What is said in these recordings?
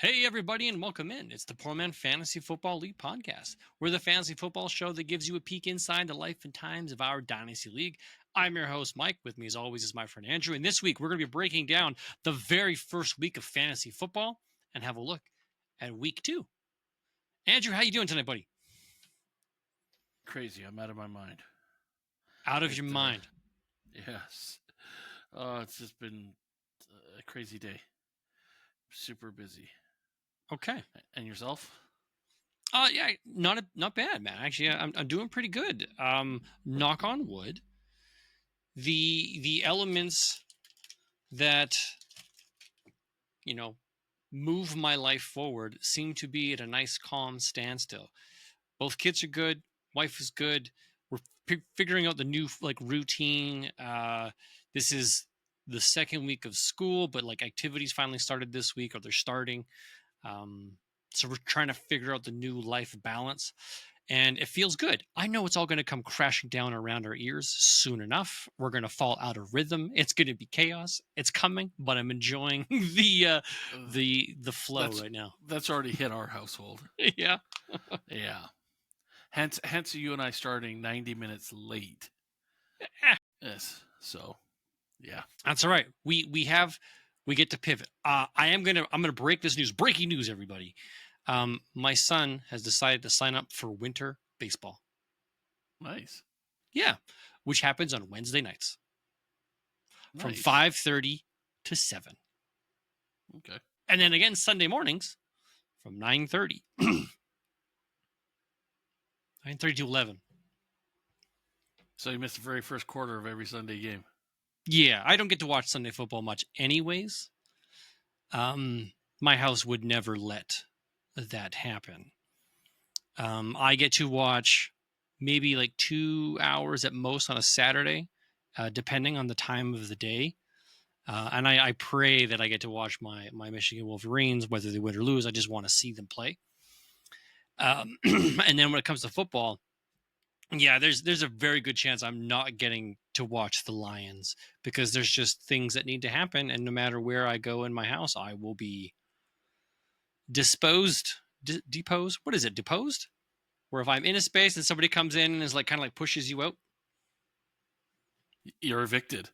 Hey, everybody, and welcome in. It's the Poor Man Fantasy Football League podcast. We're the fantasy football show that gives you a peek inside the life and times of our Dynasty League. I'm your host, Mike. With me, as always, is my friend Andrew. And this week, we're going to be breaking down the very first week of fantasy football and have a look at week 2. Andrew, how you doing tonight, buddy? Crazy. I'm out of my mind. Out of your mind. Yes. It's just been a crazy day. Super busy. Okay. And yourself? Yeah, not bad, man. Actually, I'm doing pretty good. Knock on wood. The elements that move my life forward seem to be at a nice calm standstill. Both kids are good, wife is good. We're figuring out the new routine. This is the second week of school, but activities finally started this week, or they're starting. So we're trying to figure out the new life balance, and it feels good. I know it's all going to come crashing down around our ears soon enough. We're going to fall out of rhythm. It's going to be chaos. It's coming, but I'm enjoying the flow right now. That's already hit our household. Yeah. Yeah. Hence you and I starting 90 minutes late. Yes. So, yeah. That's all right. We get to pivot. I'm gonna break this news. Breaking news, everybody. My son has decided to sign up for winter baseball. Nice. Yeah, which happens on Wednesday nights from 5:30 to 7. Okay. And then again Sunday mornings from 9:30. 9:30 to 11. So you missed the very first quarter of every Sunday game. Yeah, I don't get to watch Sunday football much anyways. My house would never let that happen. I get to watch maybe 2 hours at most on a Saturday, depending on the time of the day. And I pray that I get to watch my Michigan Wolverines, whether they win or lose. I just want to see them play. And then when it comes to football, yeah, there's a very good chance I'm not getting to watch the Lions because there's just things that need to happen. And no matter where I go in my house, I will be deposed. What is it? Deposed? Where if I'm in a space and somebody comes in and is kind of pushes you out. You're evicted.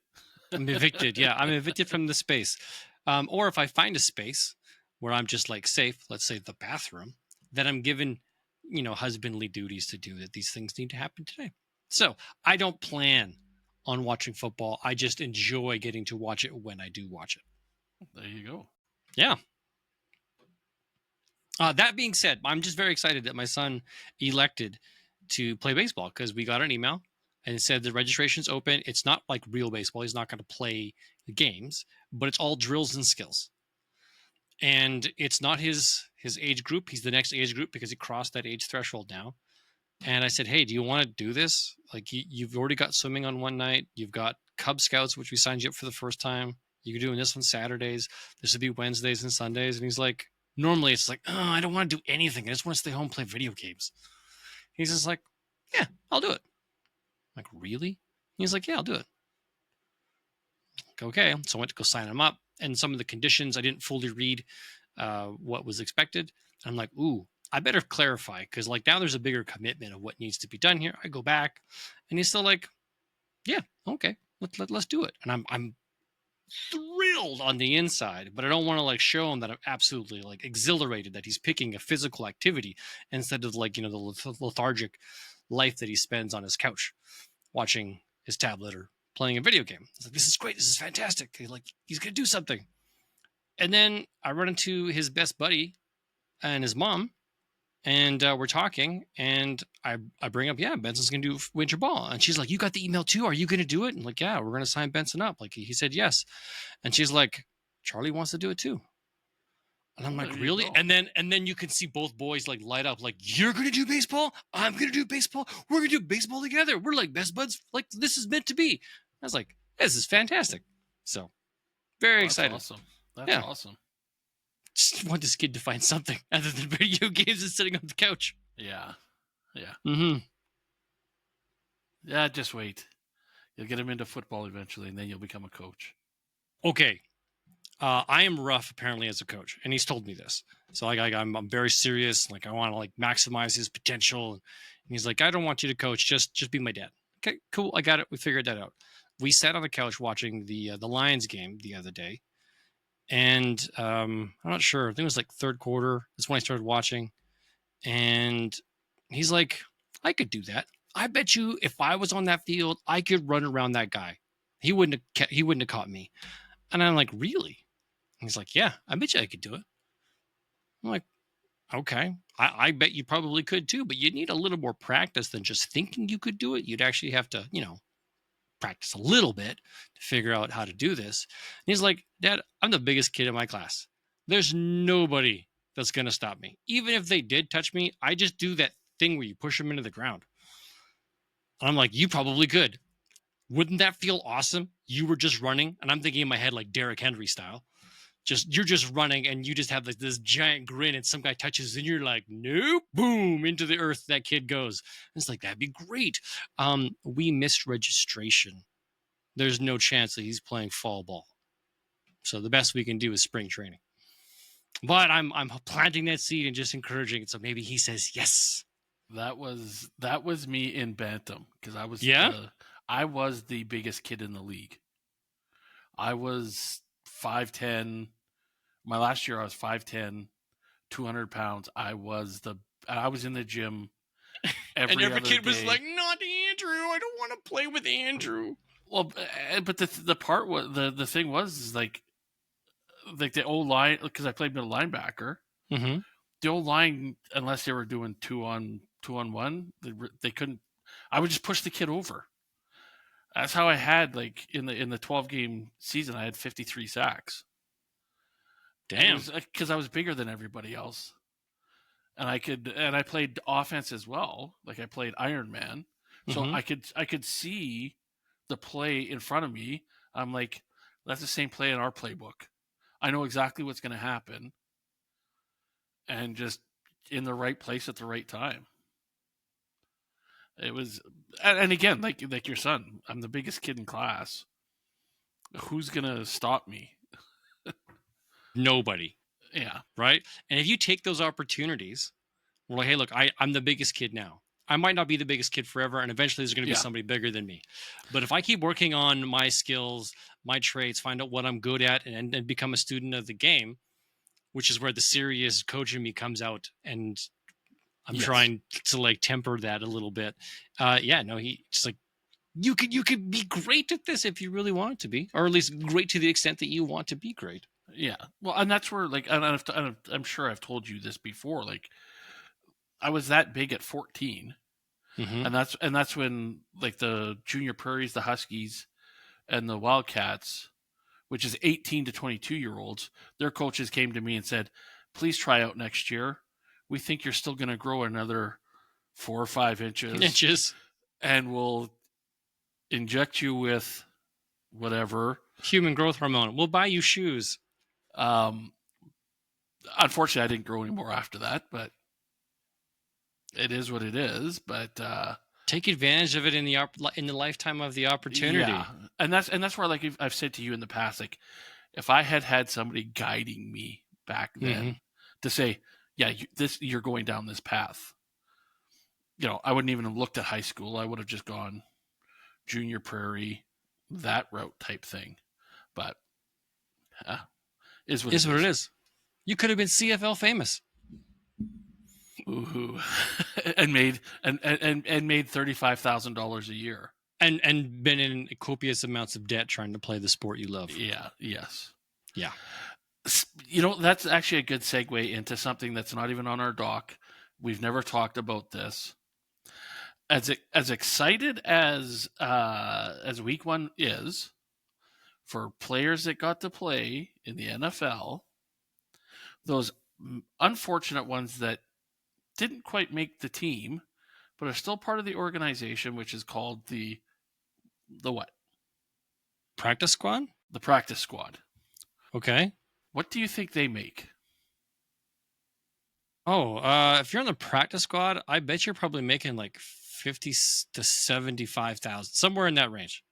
I'm evicted. Yeah, I'm evicted from the space. Or if I find a space where I'm just safe, let's say the bathroom, then I'm given, husbandly duties to do that. These things need to happen today. So I don't plan on watching football. I just enjoy getting to watch it when I do watch it. There you go. Yeah. That being said, I'm just very excited that my son elected to play baseball because we got an email and it said the registration's open. It's not like real baseball. He's not going to play the games, but it's all drills and skills. And it's not his age group. He's the next age group because he crossed that age threshold now. And I said, hey, do you want to do this? You've already got swimming on one night. You've got Cub Scouts, which we signed you up for the first time. You're doing this on Saturdays. This would be Wednesdays and Sundays. And he's like, normally it's I don't want to do anything. I just want to stay home and play video games. He's just like, yeah, I'll do it. I'm like, really? He's like, yeah, I'll do it. Like, okay. So I went to go sign him up. And some of the conditions, I didn't fully read what was expected. And I'm like, ooh, I better clarify because now there's a bigger commitment of what needs to be done here. I go back and he's still like, yeah, okay, let's do it. And I'm thrilled on the inside, but I don't want to show him that I'm absolutely exhilarated that he's picking a physical activity instead of the lethargic life that he spends on his couch watching his tablet or playing a video game. It's like, this is great. This is fantastic. He's going to do something. And then I run into his best buddy and his mom, and we're talking, and I bring up, yeah, Benson's going to do winter ball. And she's like, you got the email too? Are you going to do it? And yeah, we're going to sign Benson up. He said yes. And she's like, Charlie wants to do it too. And I'm like, really? And then you can see both boys light up, you're going to do baseball? I'm going to do baseball? We're going to do baseball together. We're best buds. This is meant to be. I was like, this is fantastic. So very excited. Awesome. That's awesome. Just want this kid to find something other than video games and sitting on the couch. Yeah. Yeah. Mm-hmm. Yeah, just wait. You'll get him into football eventually, and then you'll become a coach. Okay. I am rough apparently as a coach, and he's told me this. So I'm very serious. Like I want to like maximize his potential. And he's like, I don't want you to coach. Just be my dad. Okay, cool. I got it. We figured that out. We sat on the couch watching the Lions game the other day, and I'm not sure. I think it was like third quarter. That's when I started watching, and he's like, I could do that. I bet you if I was on that field, I could run around that guy. He wouldn't have caught me. And I'm like, really? And he's like, yeah, I bet you I could do it. I'm like, okay, I bet you probably could too, but you'd need a little more practice than just thinking you could do it. You'd actually have to, practice a little bit to figure out how to do this. And he's like, Dad, I'm the biggest kid in my class. There's nobody that's going to stop me. Even if they did touch me, I just do that thing where you push them into the ground. And I'm like, you probably could. Wouldn't that feel awesome? You were just running. And I'm thinking in my head, like Derrick Henry style. You're just running and you just have like this giant grin and some guy touches and you're like, nope, boom, into the earth that kid goes. And it's like, that'd be great. We missed registration. There's no chance that he's playing fall ball. So the best we can do is spring training. But I'm planting that seed and just encouraging it. So maybe he says yes. That was me in bantam because I was the biggest kid in the league. I was 5'10". My last year I was 5'10", 200 pounds. I was in the gym every and every kid day. was like, not Andrew. I don't want to play with Andrew. Well, but the part was the thing was is like the old line, because I played middle linebacker. Mm-hmm. The old line, unless they were doing two on one, they couldn't. I would just push the kid over. That's how I had, like, in the 12-game season, I had 53 sacks. Damn. Because I was bigger than everybody else, and I played offense as well. Like I played Iron Man, so I could see the play in front of me. I'm like, that's the same play in our playbook. I know exactly what's going to happen, and just in the right place at the right time. It was, and again, like your son, I'm the biggest kid in class. Who's gonna stop me? Nobody. Yeah. Right. And if you take those opportunities, we're like, hey, look, I'm the biggest kid now. I might not be the biggest kid forever, and eventually there's going to be somebody bigger than me. But if I keep working on my skills, my traits, find out what I'm good at, and become a student of the game, which is where the serious coach in me comes out, and I'm trying to like temper that a little bit. He just like, you could be great at this if you really want to be, or at least great to the extent that you want to be great. Yeah. Well, and that's where, like, I'm sure I've told you this before. Like, I was that big at 14, and that's when, like, the Junior Prairies, the Huskies, and the Wildcats, which is 18 to 22-year-olds, their coaches came to me and said, "Please try out next year. We think you're still going to grow another 4 or 5 inches, and we'll inject you with whatever human growth hormone. We'll buy you shoes." Unfortunately, I didn't grow anymore after that, but it is what it is. But take advantage of it in the lifetime of the opportunity. Yeah, and that's where, like, I've said to you in the past, like, if I had somebody guiding me back then to say, yeah, you're going down this path, I wouldn't even have looked at high school. I would have just gone Junior Prairie, that route type thing. But is what it is. You could have been CFL famous. Ooh, and made $35,000 a year, and been in copious amounts of debt trying to play the sport you love. Yeah. Yes. Yeah. That's actually a good segue into something that's not even on our doc. We've never talked about this. As excited as week 1 is for players that got to play in the NFL, those unfortunate ones that didn't quite make the team, but are still part of the organization, which is called the what? Practice squad? The practice squad. Okay. What do you think they make? Oh, if you're on the practice squad, I bet you're probably making like 50 to 75,000, somewhere in that range.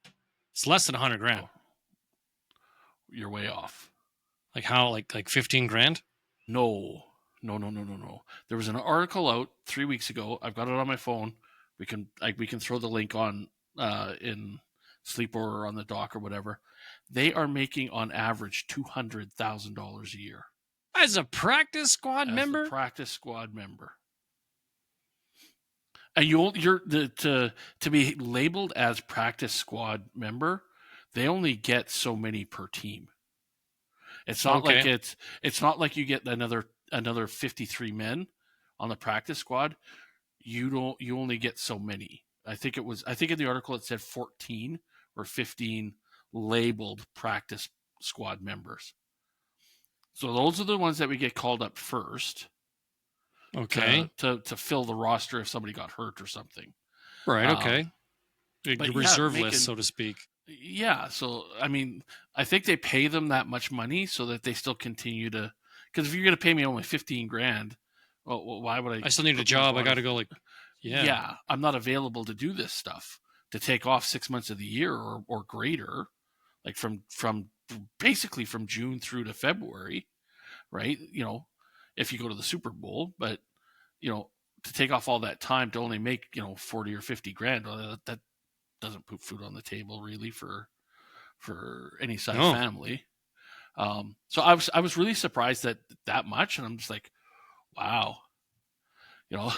It's less than $100,000. You're way off. Like how? Like 15 grand? No, no, no, no, no, no. There was an article out 3 weeks ago. I've got it on my phone. We can throw the link on in Sleep or on the dock or whatever. They are making on average $200,000 a year As a practice squad as the member? practice squad member. And to be labeled as practice squad member, they only get so many per team. It's not like Okay. it's not like you get another 53 men on the practice squad. You only get so many. I think in the article it said 14 or 15 labeled practice squad members. So those are the ones that we get called up first Okay. to fill the roster if somebody got hurt or something. Right. Um, Okay. Your but yeah, reserve list, making so to speak. yeah. So I mean, I think they pay them that much money so that they still continue to. Because if you're going to pay me only 15 grand, well, why would I I still need a put my job. I got body? to go. Like, yeah. Yeah, I'm not available to do this stuff to take off 6 months of the year or greater, like from basically from June through to February, right? If you go to the Super Bowl, but to take off all that time to only make 40 or 50 grand, well, that doesn't put food on the table really for any size No. family. So I was really surprised that much, and I'm just like, wow, you know,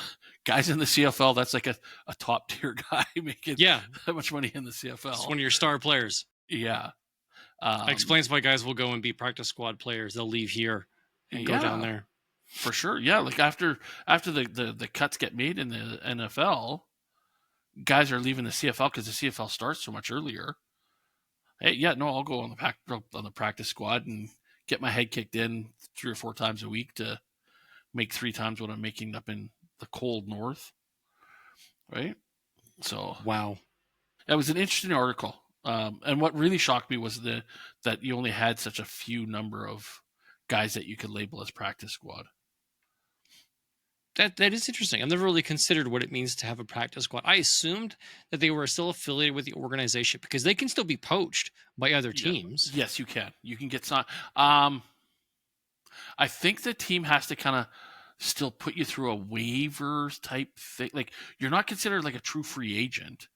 guys in the CFL, that's like a top tier guy making Yeah. that much money in the It's CFL. one of your star players. Yeah. That Um, explains why guys will go and be practice squad players. They'll leave here and go down yeah, there. for sure. Yeah. Like after the cuts get made in the NFL, guys are leaving the CFL because the CFL starts so much earlier. Hey, yeah, no, I'll go on the practice squad and get my head kicked in 3 or 4 times a week to make 3 times what I'm making up in the cold north, right? So Wow. it was an interesting article. And what really shocked me was that you only had such a few number of guys that you could label as practice squad. That is interesting. I've never really considered what it means to have a practice squad. I assumed that they were still affiliated with the organization because they can still be poached by other Yeah. teams. Yes, you can. You can get some. I think the team has to kind of still put you through a waivers type thing. Like you're not considered like a true free agent.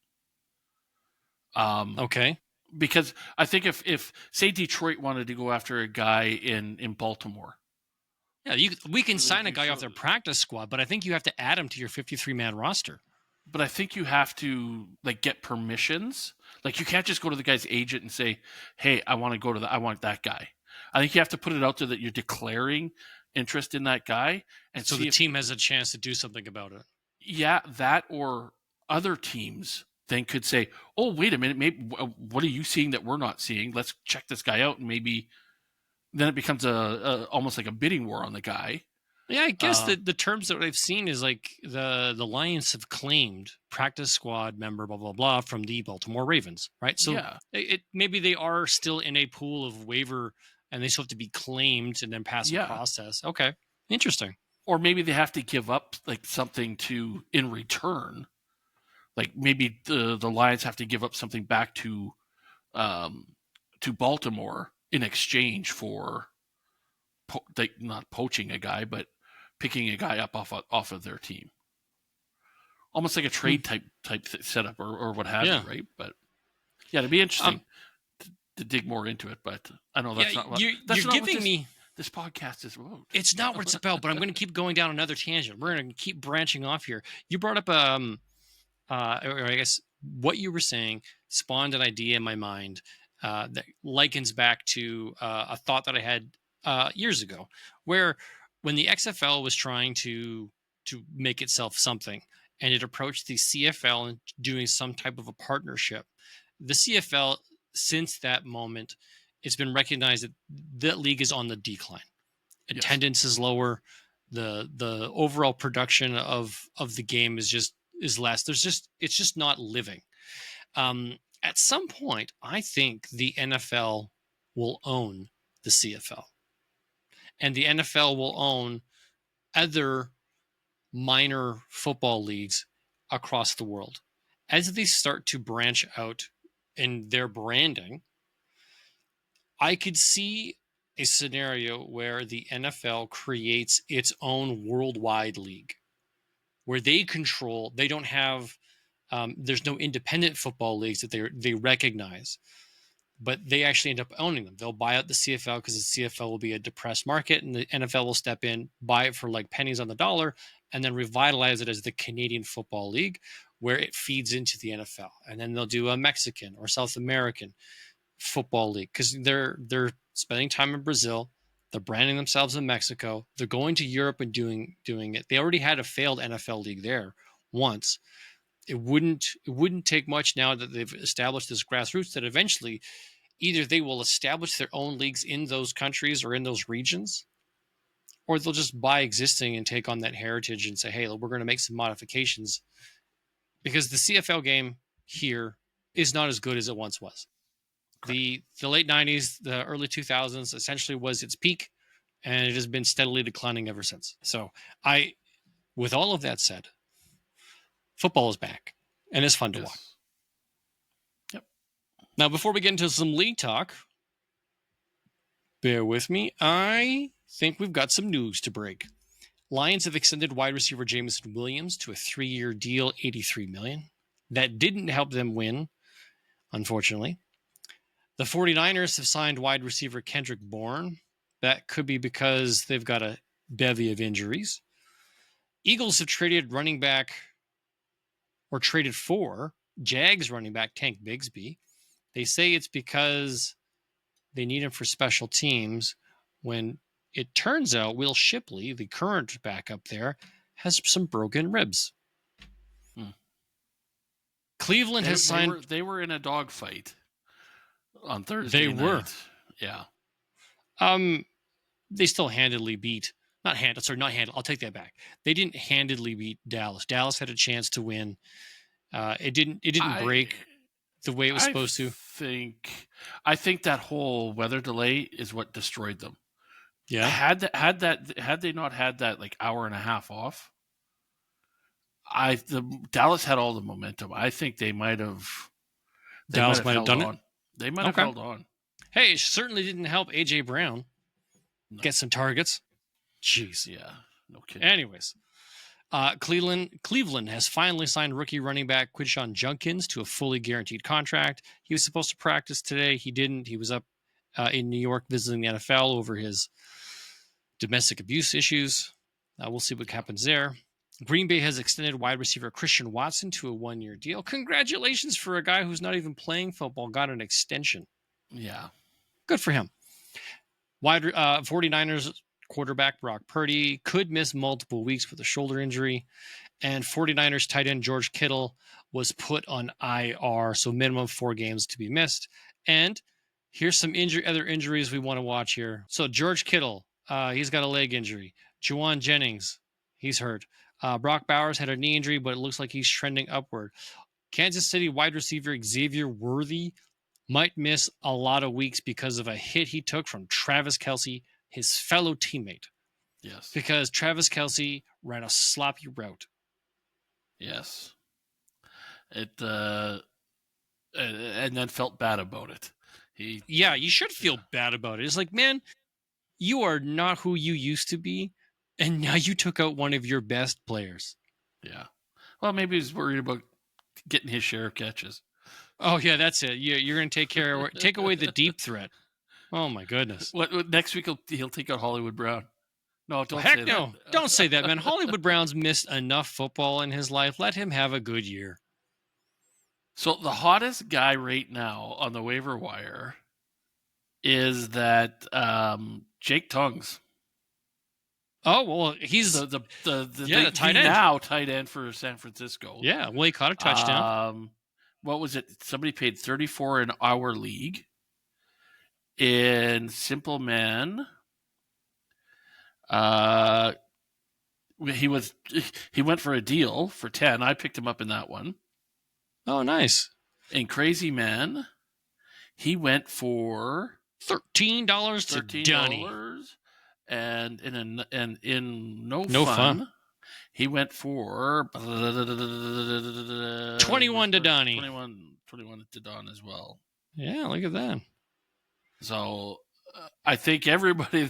Um, Okay. because I think if say Detroit wanted to go after a guy in Baltimore, Yeah, we can like sign a you guy show, off their practice squad, but I think you have to add him to your 53-man roster. but I think you have to like get permissions. Like you can't just go to the guy's agent and say, "Hey, I want to go to I want that guy." I think you have to put it out there that you're declaring interest in that guy and So the see if team has a chance to do something about it. that or other teams then could say, "Oh, wait a minute, maybe what are you seeing that we're not seeing? Let's check this guy out." And maybe then it becomes a almost like a bidding war on the guy. Yeah, I guess Uh, the terms that I've seen is like the Lions have claimed practice squad member blah blah blah from the Baltimore Ravens, right? So yeah, it maybe they are still in a pool of waiver and they still have to be claimed and then pass a yeah. process. Okay, interesting. Or maybe they have to give up like something to in return. Like maybe the Lions have to give up something back um, to Baltimore in exchange for not poaching a guy, but picking a guy up off of their team. Almost like a Hmm. trade type setup or what have you, Yeah. right? But yeah, it'd be interesting Um. to dig more into it. But I know Yeah. You're that's not what giving me. this podcast is about. It's not what it's about, but I'm going to keep going down another tangent. We're going to keep branching off here. You brought up or I guess what you were saying spawned an idea in my mind that likens back to a thought that I had years ago, where when the XFL was trying to make itself something, and it approached the CFL and doing some type of a partnership, the CFL since that moment, it's been recognized that that league is on the decline. Yes. Attendance is lower. The overall production of the game is less. It's just not living. At some point, I think the NFL will own the CFL, and the NFL will own other minor football leagues across the world as they start to branch out in their branding. I could see a scenario where the NFL creates its own worldwide league where they control, they don't have, there's no independent football leagues that they recognize, but they actually end up owning them. They'll buy out the CFL because the CFL will be a depressed market, and the NFL will step in, buy it for like pennies on the dollar, and then revitalize it as the Canadian Football League, where it feeds into the NFL. And then they'll do a Mexican or South American football league because they're spending time in Brazil. They're branding themselves in Mexico. They're going to Europe and doing it. They already had a failed NFL league there once. It wouldn't take much now that they've established this grassroots that eventually either they will establish their own leagues in those countries or in those regions, or they'll just buy existing and take on that heritage and say, hey, we're going to make some modifications because the CFL game here is not as good as it once was. The late 90s, the early 2000s essentially was its peak, and it has been steadily declining ever since. So with all of that said, football is back, and it's fun to watch. Yep. Now, before we get into some league talk, bear with me. I think we've got some news to break. Lions have extended wide receiver Jameson Williams to a 3-year deal, $83 million. That didn't help them win, unfortunately. The 49ers have signed wide receiver Kendrick Bourne. That could be because they've got a bevy of injuries. Eagles have traded for Jags running back Tank Bigsby. They say it's because they need him for special teams, when it turns out Will Shipley, the current backup there, has some broken ribs. Cleveland has signed... They were in a dogfight on Thursday night. They were. Yeah. They still handedly beat... Not handed. I'll take that back. They didn't handedly beat Dallas. Dallas had a chance to win. It didn't break the way it was supposed to. I think that whole weather delay is what destroyed them. Yeah. Had they not had that like hour and a half off, Dallas had all the momentum. I think they might have. Dallas might have done it. They might have held on. Hey, it certainly didn't help AJ Brown get some targets. Jeez. Yeah. No kidding. Anyways, Cleveland has finally signed rookie running back Quinshon Judkins to a fully guaranteed contract. He was supposed to practice today. He didn't. He was up in New York visiting the NFL over his domestic abuse issues. We'll see what happens there. Green Bay has extended wide receiver Christian Watson to a 1-year deal. Congratulations for a guy who's not even playing football, got an extension. Yeah. Good for him. 49ers quarterback Brock Purdy could miss multiple weeks with a shoulder injury. And 49ers tight end George Kittle was put on IR, so minimum 4 games to be missed. And here's some other injuries we want to watch here. So George Kittle, he's got a leg injury. Juwan Jennings, he's hurt. Brock Bowers had a knee injury, but it looks like he's trending upward. Kansas City wide receiver Xavier Worthy might miss a lot of weeks because of a hit he took from Travis Kelce, his fellow teammate. Yes. Because Travis Kelce ran a sloppy route. Yes. It and then felt bad about it. You should feel bad about it. It's like, man, you are not who you used to be, and now you took out one of your best players. Yeah. Well, maybe he's worried about getting his share of catches. Oh yeah, that's it. You're going to take away the deep threat. Oh my goodness. What next week he'll take out Hollywood Brown. No, don't say that. No. Don't say that, man. Hollywood Brown's missed enough football in his life. Let him have a good year. So the hottest guy right now on the waiver wire is that Jake Tongues. Oh, well, he's the tight end. Now tight end for San Francisco. Yeah, well, he caught a touchdown. What was it? Somebody paid $34 in our league. In Simple Man, he went for a deal for 10. I picked him up in that one. Oh, nice. In Crazy Man, he went for $13 to Donnie. And in No Fun, he went for 21 to Donnie. 21 to Don as well. Yeah, look at that. So I think everybody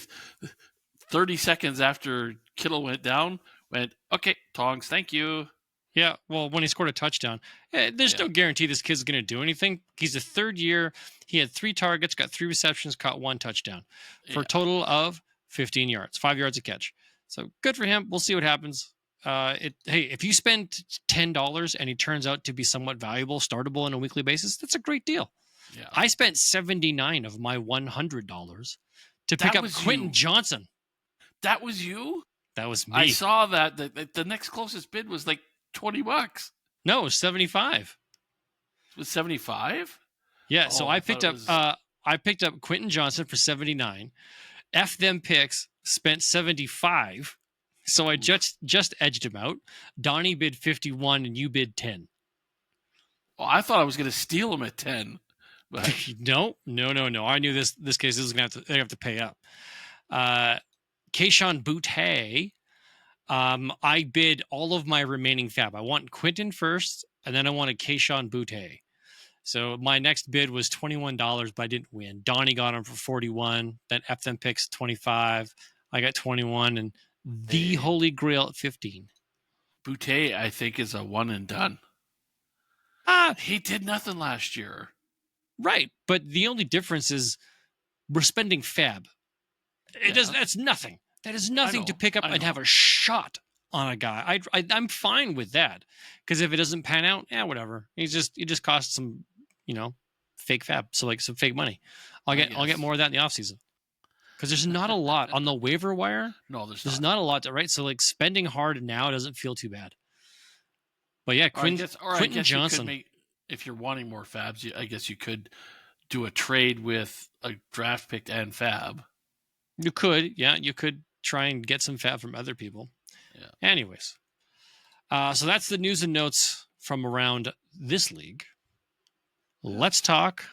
30 seconds after Kittle went down went, okay, Tongs, thank you. Yeah, well, when he scored a touchdown, there's no guarantee this kid's going to do anything. He's a third year. He had 3 targets, got 3 receptions, caught 1 touchdown for a total of 15 yards, 5 yards a catch. So good for him. We'll see what happens. Hey, if you spend $10 and he turns out to be somewhat valuable, startable on a weekly basis, that's a great deal. Yeah. I spent $79 of my $100 to pick up Quentin Johnson. That was you? That was me. I saw that. The next closest bid was like $20. No, it was 75. It was 75? Yeah, so I picked up Quentin Johnson for 79. F them picks, spent 75. So I just edged him out. Donnie bid 51 and you bid 10. Well, I thought I was going to steal him at 10. But no. I knew this case was going to have to pay up. Keyshawn Boutte, I bid all of my remaining fab. I want Quentin first, and then I wanted Keyshawn Boutte. So my next bid was $21, but I didn't win. Donnie got him for 41. Then F them picks 25. I got 21, and the Holy Grail at 15. Boutte, I think, is a one and done. He did nothing last year. Right, but the only difference is we're spending fab. That's nothing. That is nothing to pick up and have a shot on a guy. I'm fine with that, because if it doesn't pan out, whatever. It just costs some, fake fab. So like some fake money. I'll get more of that in the offseason. Because there's not a lot on the waiver wire. No, there's not a lot to right. So like spending hard now doesn't feel too bad. But yeah, Quentin Johnson. If you're wanting more fabs, I guess you could do a trade with a draft pick and fab. You could, you could try and get some fab from other people. Yeah. Anyways, so that's the news and notes from around this league. Let's talk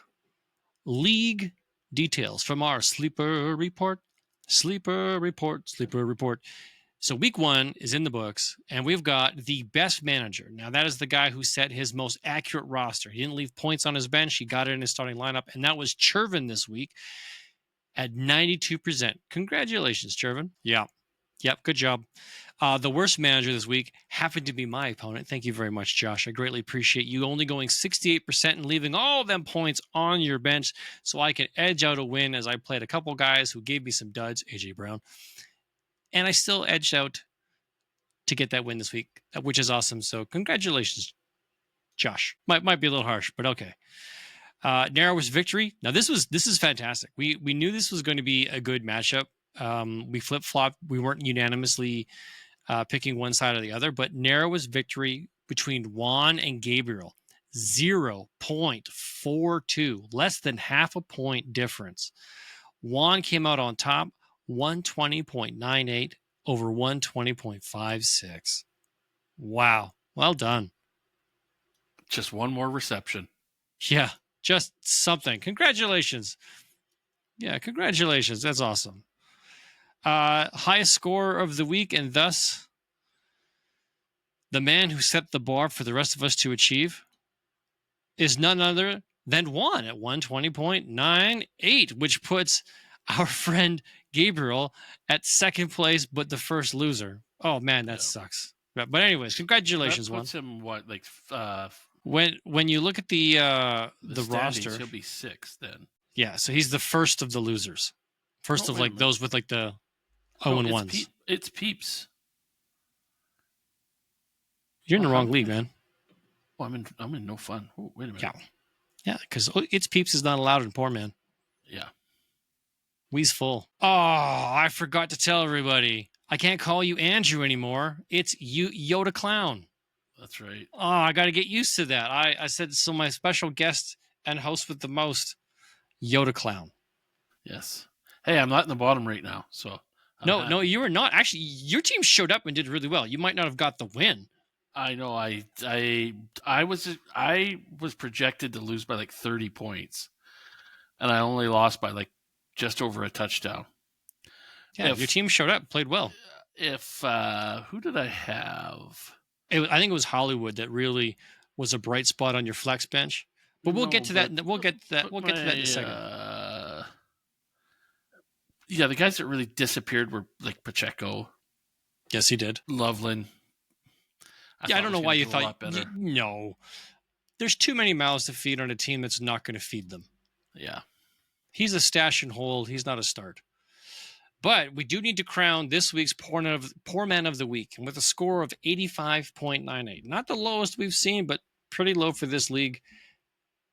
league details from our sleeper report. So week 1 is in the books, and we've got the best manager. Now, that is the guy who set his most accurate roster. He didn't leave points on his bench. He got it in his starting lineup, and that was Chervin this week at 92%. Congratulations, Chervin. Yeah. Yep, good job. The worst manager this week happened to be my opponent. Thank you very much, Josh. I greatly appreciate you only going 68% and leaving all them points on your bench so I can edge out a win, as I played a couple guys who gave me some duds, AJ Brown. And I still edged out to get that win this week, which is awesome. So congratulations, Josh. Might be a little harsh, but okay. Narrowest victory. Now this is fantastic. We knew this was going to be a good matchup. We flip-flopped. We weren't unanimously picking one side or the other, but narrowest victory between Juan and Gabriel, 0.42, less than half a point difference. Juan came out on top, 120.98 over 120.56. Wow. Well done. Just one more reception. Yeah, just something. Congratulations. Yeah, congratulations. That's awesome. Highest score of the week, and thus the man who set the bar for the rest of us to achieve is none other than Juan at 120.98, which puts our friend Gabriel at second place, but the first loser. Oh man, that sucks. But anyways, congratulations, Juan. That puts him what, like when you look at the roster, he'll be 6th then. Yeah, so he's the first of the losers. First of like those with like the 0-1s. It's Peeps. You're in the wrong league, man. Oh, I'm in no fun. Oh, wait a minute. Yeah, because It's Peeps is not allowed in Poor Man. Yeah. We's full. Oh, I forgot to tell everybody. I can't call you Andrew anymore. It's Yoda Clown. That's right. Oh, I got to get used to that. I said, so my special guest and host with the most, Yoda Clown. Yes. Hey, I'm not in the bottom right now, so. No, you were not. Actually, your team showed up and did really well. You might not have got the win. I know. I was projected to lose by like 30 points, and I only lost by like just over a touchdown. Yeah, your team showed up, played well. Who did I have? I think it was Hollywood that really was a bright spot on your flex bench. But we'll get to that. We'll get to that in a second. Yeah, the guys that really disappeared were like Pacheco, Yes, he did. Loveland. I Yeah, I thought don't was know going why to you do a thought lot better. no. There's too many mouths to feed on a team that's not going to feed them. Yeah. He's a stash and hold. He's not a start. But we do need to crown this week's poor man of the week, and with a score of 85.98, not the lowest we've seen, but pretty low for this league,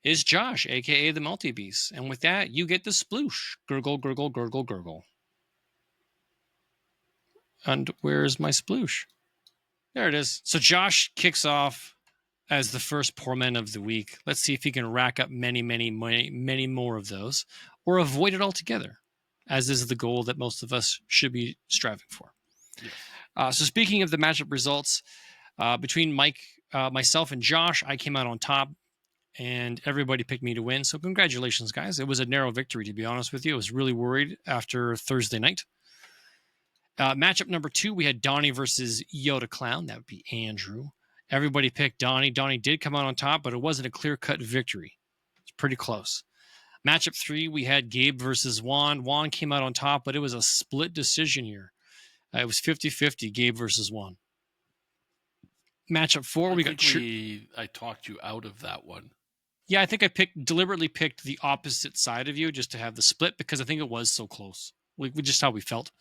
is Josh, aka the Multi Beast. And with that, you get the sploosh. Gurgle, gurgle, gurgle, gurgle. And where's my sploosh? There it is. So Josh kicks off as the first poor man of the week. Let's see if he can rack up many, many, many, many more of those, or avoid it altogether, as is the goal that most of us should be striving for. Yes. So speaking of the matchup results, between Mike, myself, and Josh, I came out on top, and everybody picked me to win. So congratulations, guys. It was a narrow victory, to be honest with you. I was really worried after Thursday night. Matchup number 2, we had Donnie versus Yoda Clown. That would be Andrew. Everybody picked Donnie. Donnie did come out on top, but it wasn't a clear-cut victory. It's pretty close. Matchup 3, we had Gabe versus Juan. Juan came out on top, but it was a split decision here. It was 50-50, Gabe versus Juan. Matchup 4, I talked you out of that one. Yeah, I think I deliberately picked the opposite side of you just to have the split because I think it was so close. Just how we felt.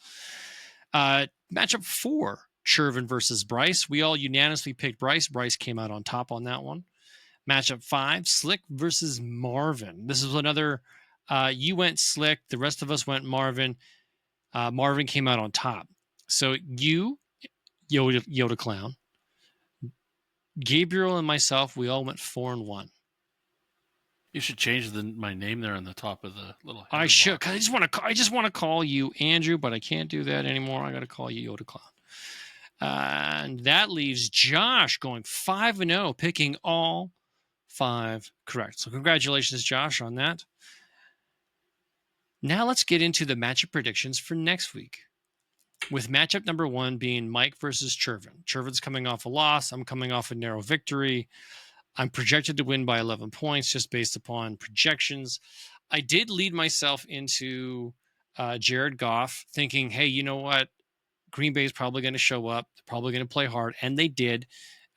Matchup 4, Chervin versus Bryce. We all unanimously picked Bryce. Bryce came out on top on that one. Matchup 5, Slick versus Marvin. This is another, you went Slick. The rest of us went Marvin. Marvin came out on top. So you, Yoda Clown, Gabriel, and myself, we all went 4-1. You should change my name there on the top of the little. I should, because I just want to call you Andrew, but I can't do that anymore. I got to call you Yoda Clown. And that leaves Josh going 5-0, picking all 5 correct. So congratulations, Josh, on that. Now let's get into the matchup predictions for next week. With matchup number 1 being Mike versus Chervin. Chervin's coming off a loss. I'm coming off a narrow victory. I'm projected to win by 11 points just based upon projections. I did lead myself into Jared Goff thinking, hey, you know what? Green Bay is probably going to show up. They're probably going to play hard, and they did.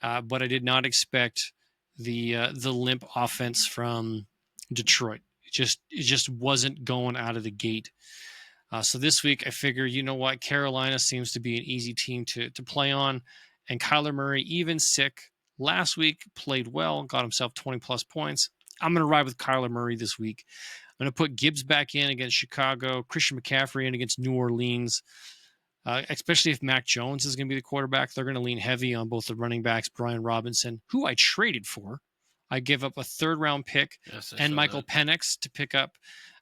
But I did not expect the limp offense from Detroit. It just wasn't going out of the gate. So this week, I figure, you know what? Carolina seems to be an easy team to play on. And Kyler Murray, even sick last week, played well, got himself 20-plus points. I'm going to ride with Kyler Murray this week. I'm going to put Gibbs back in against Chicago, Christian McCaffrey in against New Orleans, especially if Mac Jones is going to be the quarterback. They're going to lean heavy on both the running backs, Brian Robinson, who I traded for. I give up a third-round pick and Michael Penix to pick up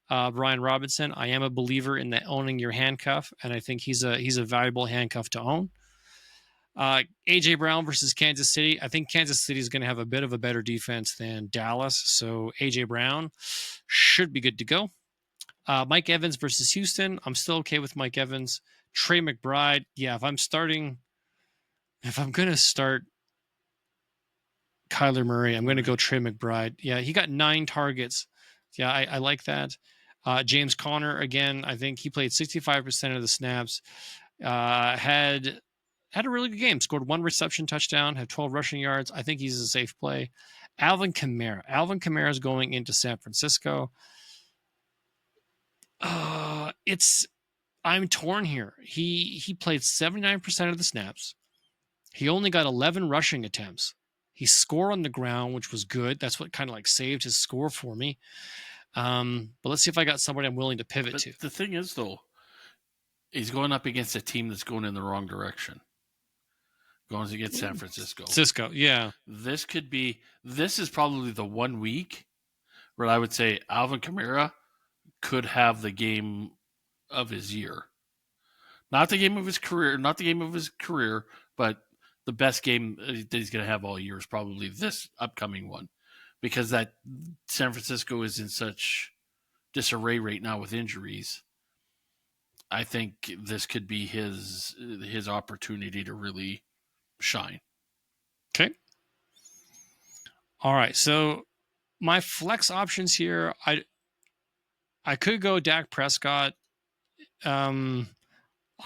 Brian Robinson. I am a believer in the owning your handcuff, and I think he's a valuable handcuff to own. AJ Brown versus Kansas City. I think Kansas City is going to have a bit of a better defense than Dallas, so AJ Brown should be good to go. Mike Evans versus Houston. I'm still okay with Mike Evans. Trey McBride. Yeah, if I'm going to start Kyler Murray, I'm going to go Trey McBride. Yeah, he got 9 targets. Yeah, I like that. James Conner, again, I think he played 65% of the snaps. Had a really good game. Scored 1 reception touchdown, had 12 rushing yards. I think he's a safe play. Alvin Kamara. Alvin Kamara is going into San Francisco. I'm torn here. He played 79% of the snaps. He only got 11 rushing attempts. He scored on the ground, which was good. That's what kind of like saved his score for me. But let's see if I got somebody I'm willing to pivot to. The thing is, though, he's going up against a team that's going in the wrong direction. Going against San Francisco. Yeah. This is probably the 1 week where I would say Alvin Kamara could have the game of his year. Not the game of his career, but the best game that he's going to have all year is probably this upcoming one, because that San Francisco is in such disarray right now with injuries. I think this could be his opportunity to really shine. Okay. All right. So my flex options here, I could go Dak Prescott I'm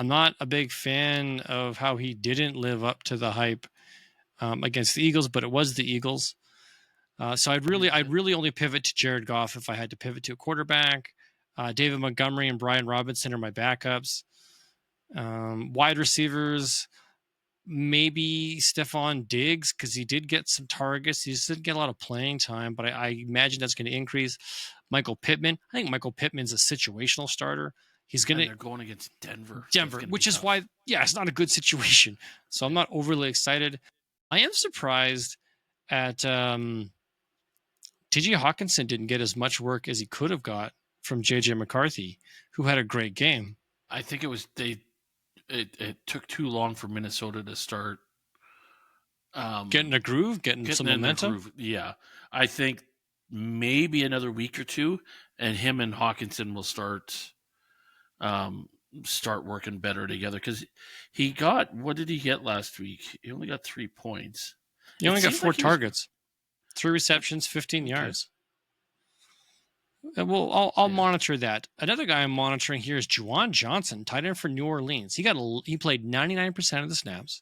not a big fan of how he didn't live up to the hype against the Eagles, but it was the Eagles. So I'd really only pivot to Jared Goff if I had to pivot to a quarterback. David Montgomery and Brian Robinson are my backups. Wide receivers, maybe Stephon Diggs, because he did get some targets. He just didn't get a lot of playing time, but I imagine that's going to increase. Michael Pittman. I think Michael Pittman's a situational starter. He's going to. They're going against Denver. Denver, which is why, it's not a good situation. So I'm not overly excited. I am surprised at TJ Hawkinson didn't get as much work as he could have got from JJ McCarthy, who had a great game. I think it was it took too long for Minnesota to start getting a groove, getting some momentum. Yeah, I think maybe another week or two, and him and Hawkinson will start working better together, because he got, what did he get last week? He only got 3 points. He only got 4 targets, 3 receptions, 15 yards. Well, I'll monitor that. Another guy I'm monitoring here is Juwan Johnson, tight end for New Orleans. He played 99% of the snaps.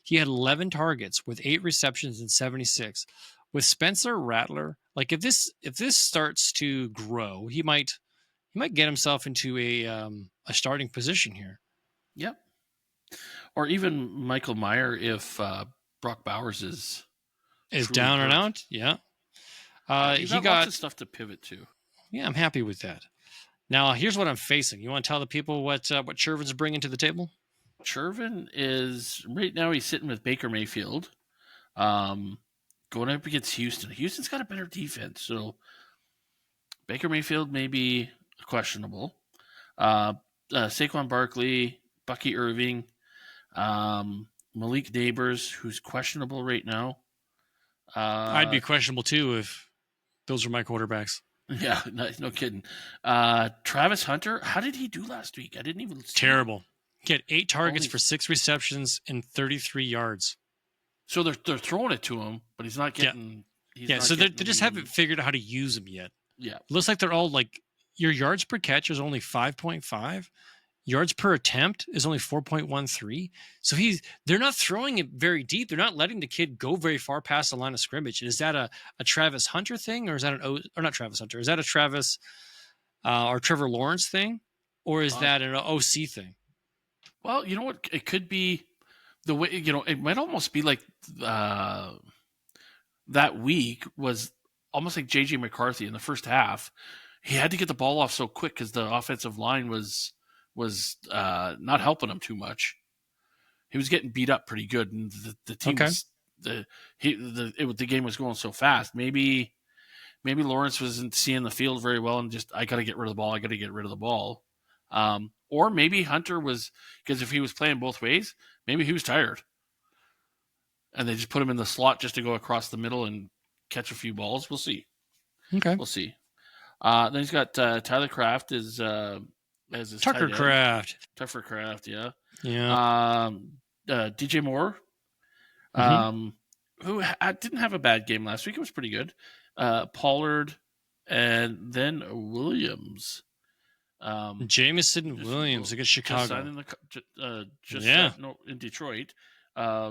He had 11 targets with 8 receptions and 76. With Spencer Rattler, like if this starts to grow, he might get himself into a starting position here. Yep. Or even Michael Mayer if Brock Bowers is down and out. Yeah. He got lots of stuff to pivot to. Yeah, I'm happy with that. Now, here's what I'm facing. You want to tell the people what Chervin's bringing to the table? Chervin is, right now he's sitting with Baker Mayfield, going up against Houston. Houston's got a better defense, so Baker Mayfield may be questionable. Saquon Barkley, Bucky Irving, Malik Neighbors, who's questionable right now. I'd be questionable too if those were my quarterbacks. Yeah, no kidding. Travis Hunter, how did he do last week? I didn't even see Terrible. Him. He had 8 targets for 6 receptions and 33 yards. So they're throwing it to him, but he's not getting. Yeah. So they just haven't figured out how to use him yet. Yeah. It looks like they're all like, your yards per catch is only 5.5. Yards per attempt is only 4.13. So they're not throwing it very deep. They're not letting the kid go very far past the line of scrimmage. And is that a Travis Hunter thing, or is that or not Travis Hunter? Is that a Travis or Trevor Lawrence thing, or is that an OC thing? Well, you know what? It could be the way, it might almost be like that week was almost like JJ McCarthy in the first half. He had to get the ball off so quick because the offensive line was not helping him too much. He was getting beat up pretty good, and the team the game was going so fast. Maybe Lawrence wasn't seeing the field very well, and just, I got to get rid of the ball. Or maybe Hunter was, because if he was playing both ways, maybe he was tired, and they just put him in the slot just to go across the middle and catch a few balls. We'll see. Okay, we'll see. Then he's got Tyler Kraft as his Tucker Kraft. Tucker Kraft, yeah. DJ Moore, who didn't have a bad game last week. It was pretty good. Pollard, and then Williams. Jamison Williams against Chicago. In Detroit.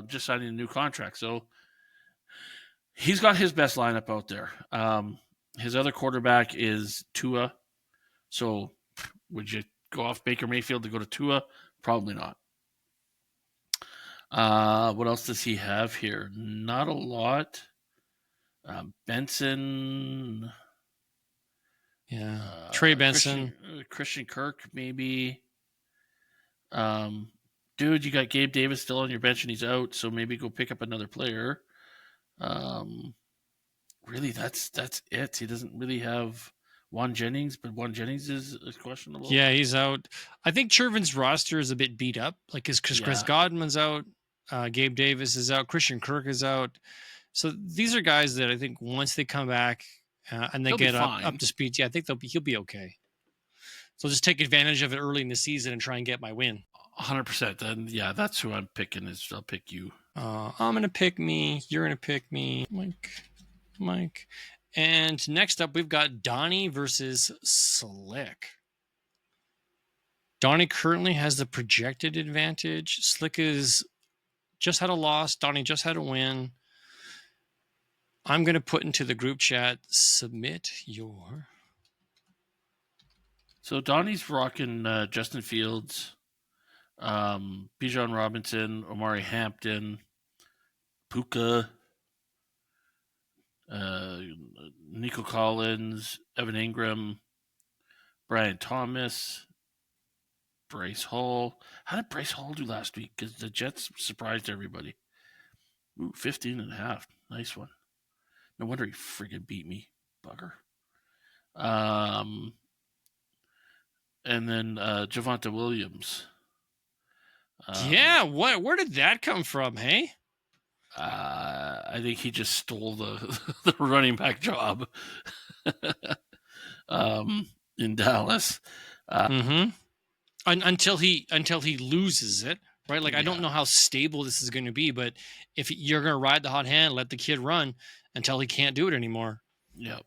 Just signing a new contract. So he's got his best lineup out there. His other quarterback is Tua. So would you go off Baker Mayfield to go to Tua? Probably not. What else does he have here? Not a lot. Benson. Yeah. Trey Benson. Christian Kirk, maybe. Dude, you got Gabe Davis still on your bench and he's out, so maybe go pick up another player. Really, that's it. He doesn't really have Juan Jennings, but Juan Jennings is questionable. Yeah, he's out. I think Chervin's roster is a bit beat up, like because Chris Godwin's out, Gabe Davis is out, Christian Kirk is out. So these are guys that I think once they come back and they get up to speed, I think he'll be okay. So just take advantage of it early in the season and try and get my win. 100%. And yeah, that's who I'm picking. I'll pick you. I'm gonna pick me. You're gonna pick me, Mike. And next up, we've got Donnie versus Slick. Donnie currently has the projected advantage. Slick is just had a loss. Donnie just had a win. I'm going to put into the group chat, submit your... So Donnie's rocking Justin Fields, Bijan Robinson, Omari Hampton, Puka, Nico Collins, Evan Ingram, Brian Thomas, Bryce Hall. How did Bryce Hall do last week? Because the Jets surprised everybody. Ooh, 15.5. Nice one. No wonder he friggin' beat me, bugger. And then Javonte Williams. Yeah, where did that come from, hey? I think he just stole the running back job in Dallas. Until he loses it, right? Like, I don't know how stable this is going to be, but if you're going to ride the hot hand, let the kid run until he can't do it anymore. Yep.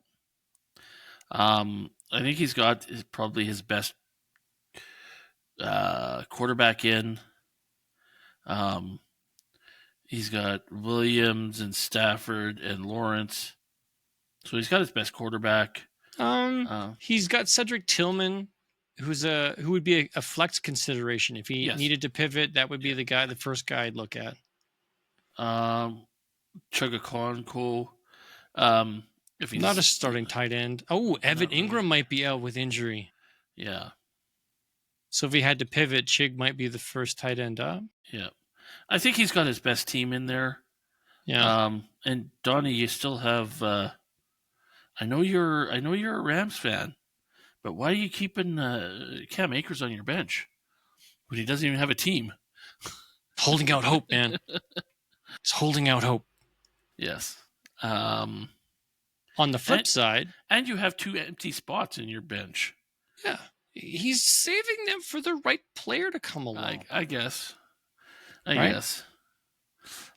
I think he's got probably his best quarterback in. He's got Williams and Stafford and Lawrence. So he's got his best quarterback. He's got Cedric Tillman, who would be a flex consideration if he needed to pivot. That would be the first guy I'd look at. Chugakonko. If he's not a starting tight end. Oh, Evan Ingram might be out with injury. Yeah. So if he had to pivot, Chig might be the first tight end up. Yeah. I think he's got his best team in there. Yeah. And Donnie, you still have I know you're a Rams fan, but why are you keeping Cam Akers on your bench when he doesn't even have a team? Holding out hope, man. He's holding out hope. Yes. On the flip side, and you have 2 empty spots in your bench. Yeah. He's saving them for the right player to come along. I guess. I guess.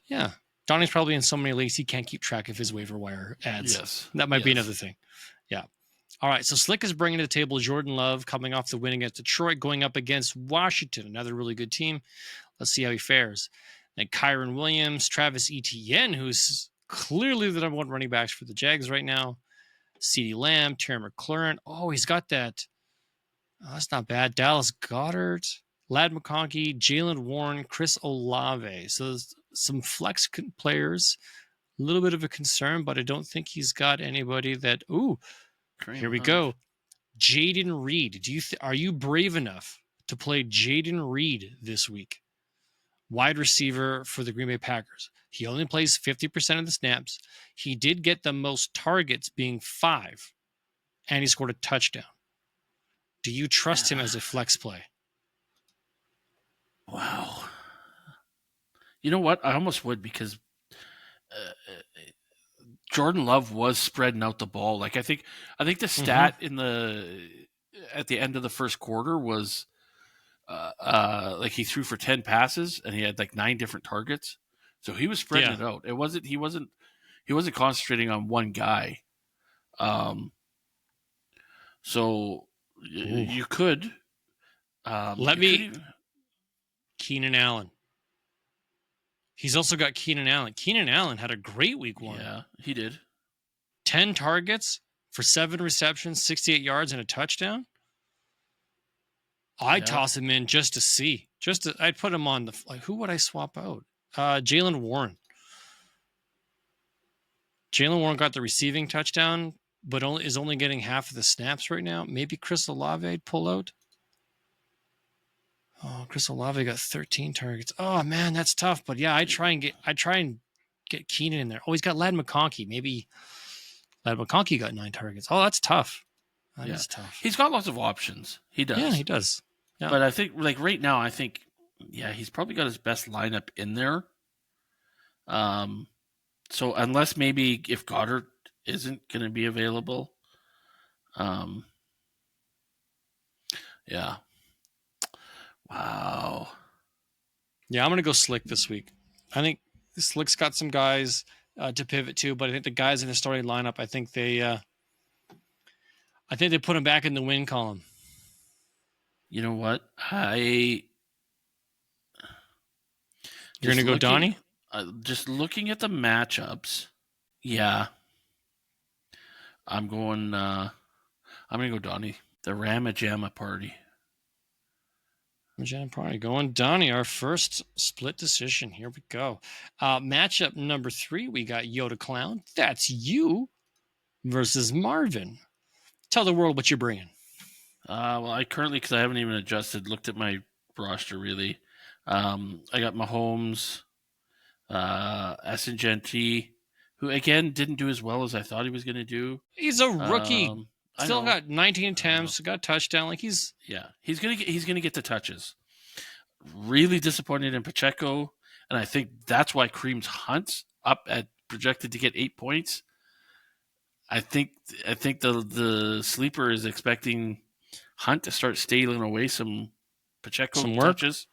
Yeah. Donnie's probably in so many leagues he can't keep track of his waiver wire ads. Yes. That might be another thing. Yeah. All right. So Slick is bringing to the table Jordan Love coming off the win against Detroit, going up against Washington, another really good team. Let's see how he fares. Then Kyron Williams, Travis Etienne, who's clearly the number one running backs for the Jags right now. CeeDee Lamb, Terry McLaurin. Oh, he's got that. Oh, that's not bad. Dallas Goedert, Lad McConkey, Jalen Warren, Chris Olave. So some flex players. A little bit of a concern, but I don't think he's got anybody that. Ooh, here we go. Jaden Reed. Are you brave enough to play Jaden Reed this week? Wide receiver for the Green Bay Packers. He only plays 50% of the snaps. He did get the most targets, being 5, and he scored a touchdown. Do you trust him as a flex play? Wow. You know what? I almost would, because Jordan Love was spreading out the ball. Like I think the stat at the end of the first quarter was like he threw for 10 passes and he had like 9 different targets. So he was spreading it out. He wasn't concentrating on one guy. So you could Keenan Allen. He's also got Keenan Allen. Keenan Allen had a great week 1. Yeah, he did. 10 targets for 7 receptions, 68 yards, and a touchdown. I'd toss him in just to see. I'd put him on who would I swap out? Jalen Warren. Jalen Warren got the receiving touchdown, but is only getting half of the snaps right now. Maybe Chris Olave I'd pull out. Oh, Chris Olave got 13 targets. Oh man, that's tough. But yeah, I try and get Keenan in there. Oh, he's got Lad McConkey. Maybe Lad McConkey got 9 targets. Oh, that's tough. That is tough. He's got lots of options. He does. Yeah, he does. Yeah. But I think like right now, he's probably got his best lineup in there. So unless maybe if Goddard isn't going to be available, yeah. Wow. Yeah, I'm going to go Slick this week. I think Slick's got some guys to pivot to, but I think the guys in the starting lineup, I think they put him back in the win column. You know what? You're just gonna go looking Donnie? just looking at the matchups. Yeah, I'm going. I'm gonna go Donnie. The Ramajama Party. Jan Party going Donnie, our first split decision. Here we go. Matchup number 3, we got Yoda Clown. That's you versus Marvin. Tell the world what you're bringing. Well, I currently, because I haven't even adjusted, looked at my roster really. I got Mahomes, Essengenti, who again didn't do as well as I thought he was going to do. He's a rookie. I Still know. got 19 attempts, got a touchdown. Like he's he's gonna get the touches. Really disappointed in Pacheco, and I think that's why Cream's Hunt's up at projected to get 8 points. I think the sleeper is expecting Hunt to start stealing away some Pacheco some work. touches.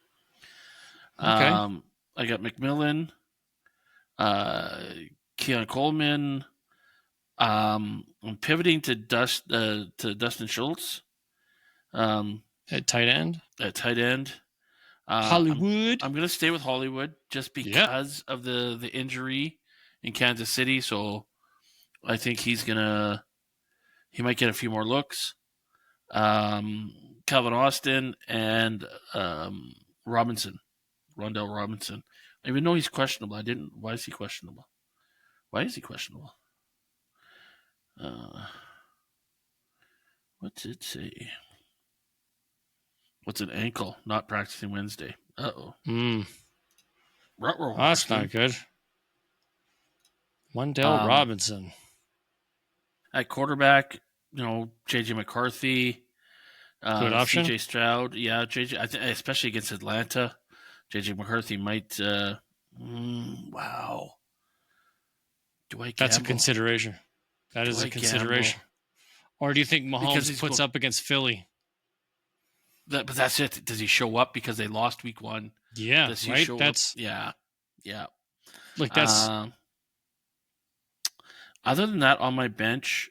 Okay. I got McMillan, Keon Coleman. I'm pivoting to Dustin Schultz. At tight end. Hollywood. I'm going to stay with Hollywood just because of the injury in Kansas City. So I think he might get a few more looks. Calvin Austin and Rondell Robinson. I even know he's questionable. Why is he questionable? What's it say? What's an ankle? Not practicing Wednesday. Uh-oh. That's not good. Wendell Robinson. At quarterback, JJ McCarthy, good option. CJ Stroud. Yeah, JJ, especially against Atlanta. JJ McCarthy might. Wow. Do I gamble? That's a consideration. That is a consideration. Gamble? Or do you think Mahomes puts up against Philly? But that's it. Does he show up because they lost week 1? Yeah, Does he right. show that's up? Yeah. Look, that's. Other than that, on my bench,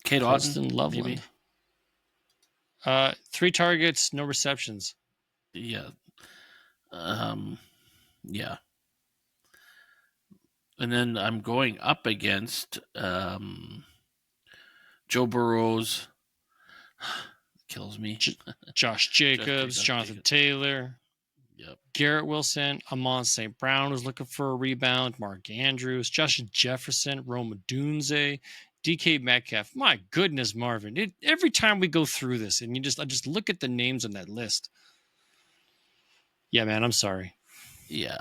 Kate Otten, Loveland. 3 targets, no receptions. Yeah. Yeah. And then I'm going up against Joe Burrow's. Kills me. Josh Jacobs, Jonathan Taylor. Yep. Garrett Wilson, Amon St. Brown was looking for a rebound. Mark Andrews, Justin Jefferson, Roma Dunze, DK Metcalf. My goodness, Marvin. Every time we go through this and I just look at the names on that list. Yeah, man, I'm sorry. Yeah.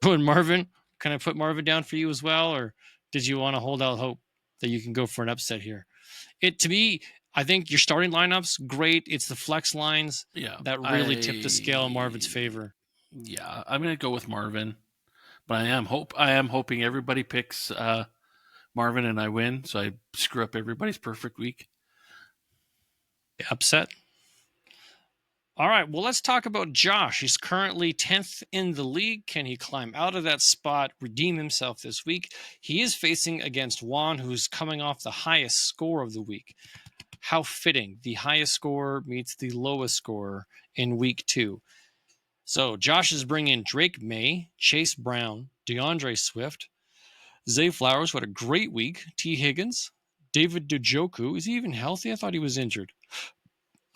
Marvin, can I put Marvin down for you as well? Or did you want to hold out hope that you can go for an upset here? To me, I think your starting lineup's great. It's the flex lines that really tip the scale in Marvin's favor. Yeah, I'm going to go with Marvin, but I am hoping everybody picks Marvin and I win, so I screw up everybody's perfect week. Upset. All right, well, let's talk about Josh. He's currently 10th in the league. Can he climb out of that spot, redeem himself this week? He is facing against Juan, who's coming off the highest score of the week. How fitting. The highest score meets the lowest score in week 2. So Josh is bringing Drake May, Chase Brown, DeAndre Swift, Zay Flowers, what a great week, T. Higgins, David Njoku. Is he even healthy? I thought he was injured.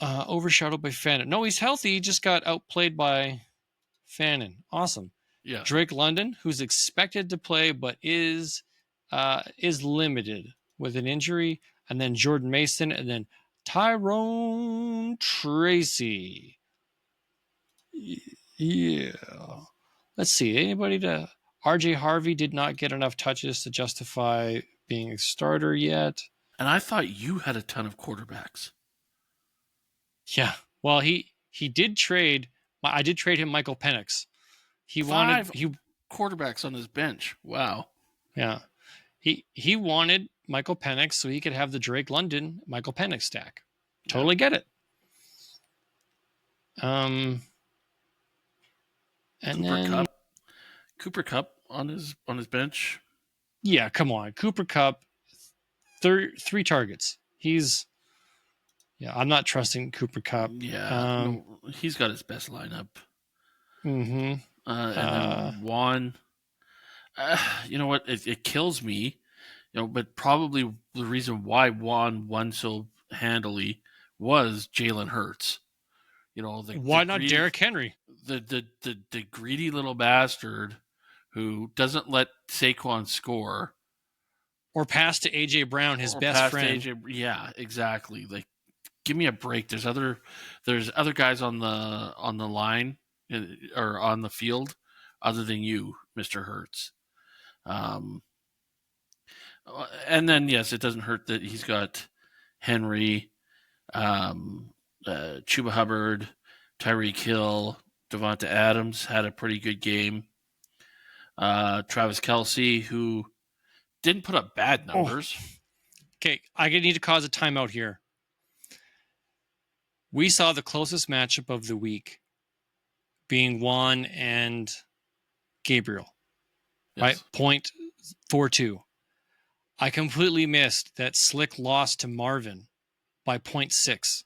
Overshadowed by Fannin. No, he's healthy. He just got outplayed by Fannin. Awesome. Yeah. Drake London, who's expected to play but is limited with an injury, and then Jordan Mason, and then Tyrone Tracy. Yeah. Let's see. Anybody to RJ Harvey did not get enough touches to justify being a starter yet. And I thought you had a ton of quarterbacks. Yeah. Well, he did trade. I did trade him Michael Penix. He 5 quarterbacks on his bench. Wow. Yeah. He wanted Michael Penix so he could have the Drake London Michael Penix stack. Totally get it. And Cooper Kupp on his bench. Yeah, come on. Cooper Cup, three targets. I'm not trusting Cooper Cup. Yeah, no, he's got his best lineup. Mm-hmm. And then Juan, you know what? It kills me, but probably the reason why Juan won so handily was Jalen Hurts. The Why not greedy, Derrick Henry? the greedy little bastard who doesn't let Saquon score Or pass to AJ Brown, his or best pass to friend. AJ. Yeah, exactly. Like, give me a break. There's other guys on the line or on the field other than you, Mr. Hurts. Um, and then yes, it doesn't hurt that he's got Henry, Chuba Hubbard, Tyreek Hill, Devonta Adams had a pretty good game. Travis Kelce, who didn't put up bad numbers. Okay, I need to cause a timeout here. We saw the closest matchup of the week being Juan and Gabriel, right? Yes. 0.42. I completely missed that Slick lost to Marvin by 0.6.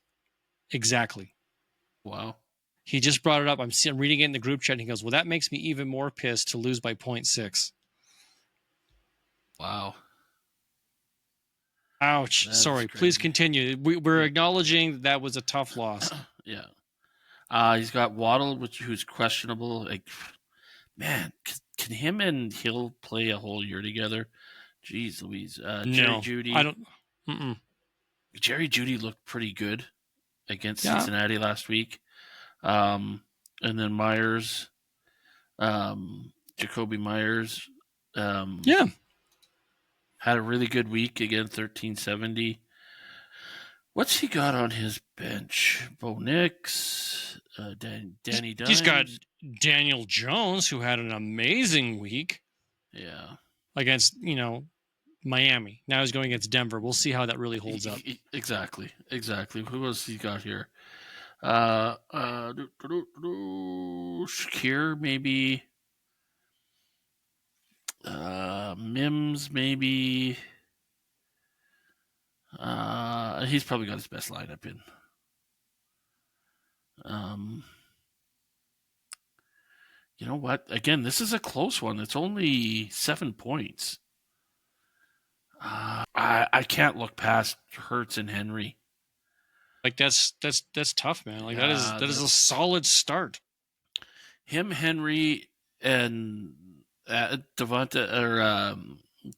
Exactly. Wow. He just brought it up. I'm reading it in the group chat, and he goes, well, that makes me even more pissed to lose by 0.6. Wow. Ouch. That Sorry. Please continue. We're acknowledging that was a tough loss. Yeah. He's got Waddle, who's questionable. Like, man, can him and Hill play a whole year together? Jeez Louise. Jerry Jeudy. I don't. Mm-mm. Jerry Jeudy looked pretty good against Cincinnati last week. And then Myers, Jacoby Myers, had a really good week again, 1370. What's he got on his bench? Bo Nix, Danny Dimes. He's got Daniel Jones, who had an amazing week. Yeah. Against, Miami. Now he's going against Denver. We'll see how that really holds up. Exactly. Who else he got here? Shakir, maybe. Mims, maybe. He's probably got his best lineup in. You know what? Again, this is a close one. It's only 7 points. I can't look past Hurts and Henry. Like that's tough, man. Like that is a solid start. Him, Henry, and Devonta or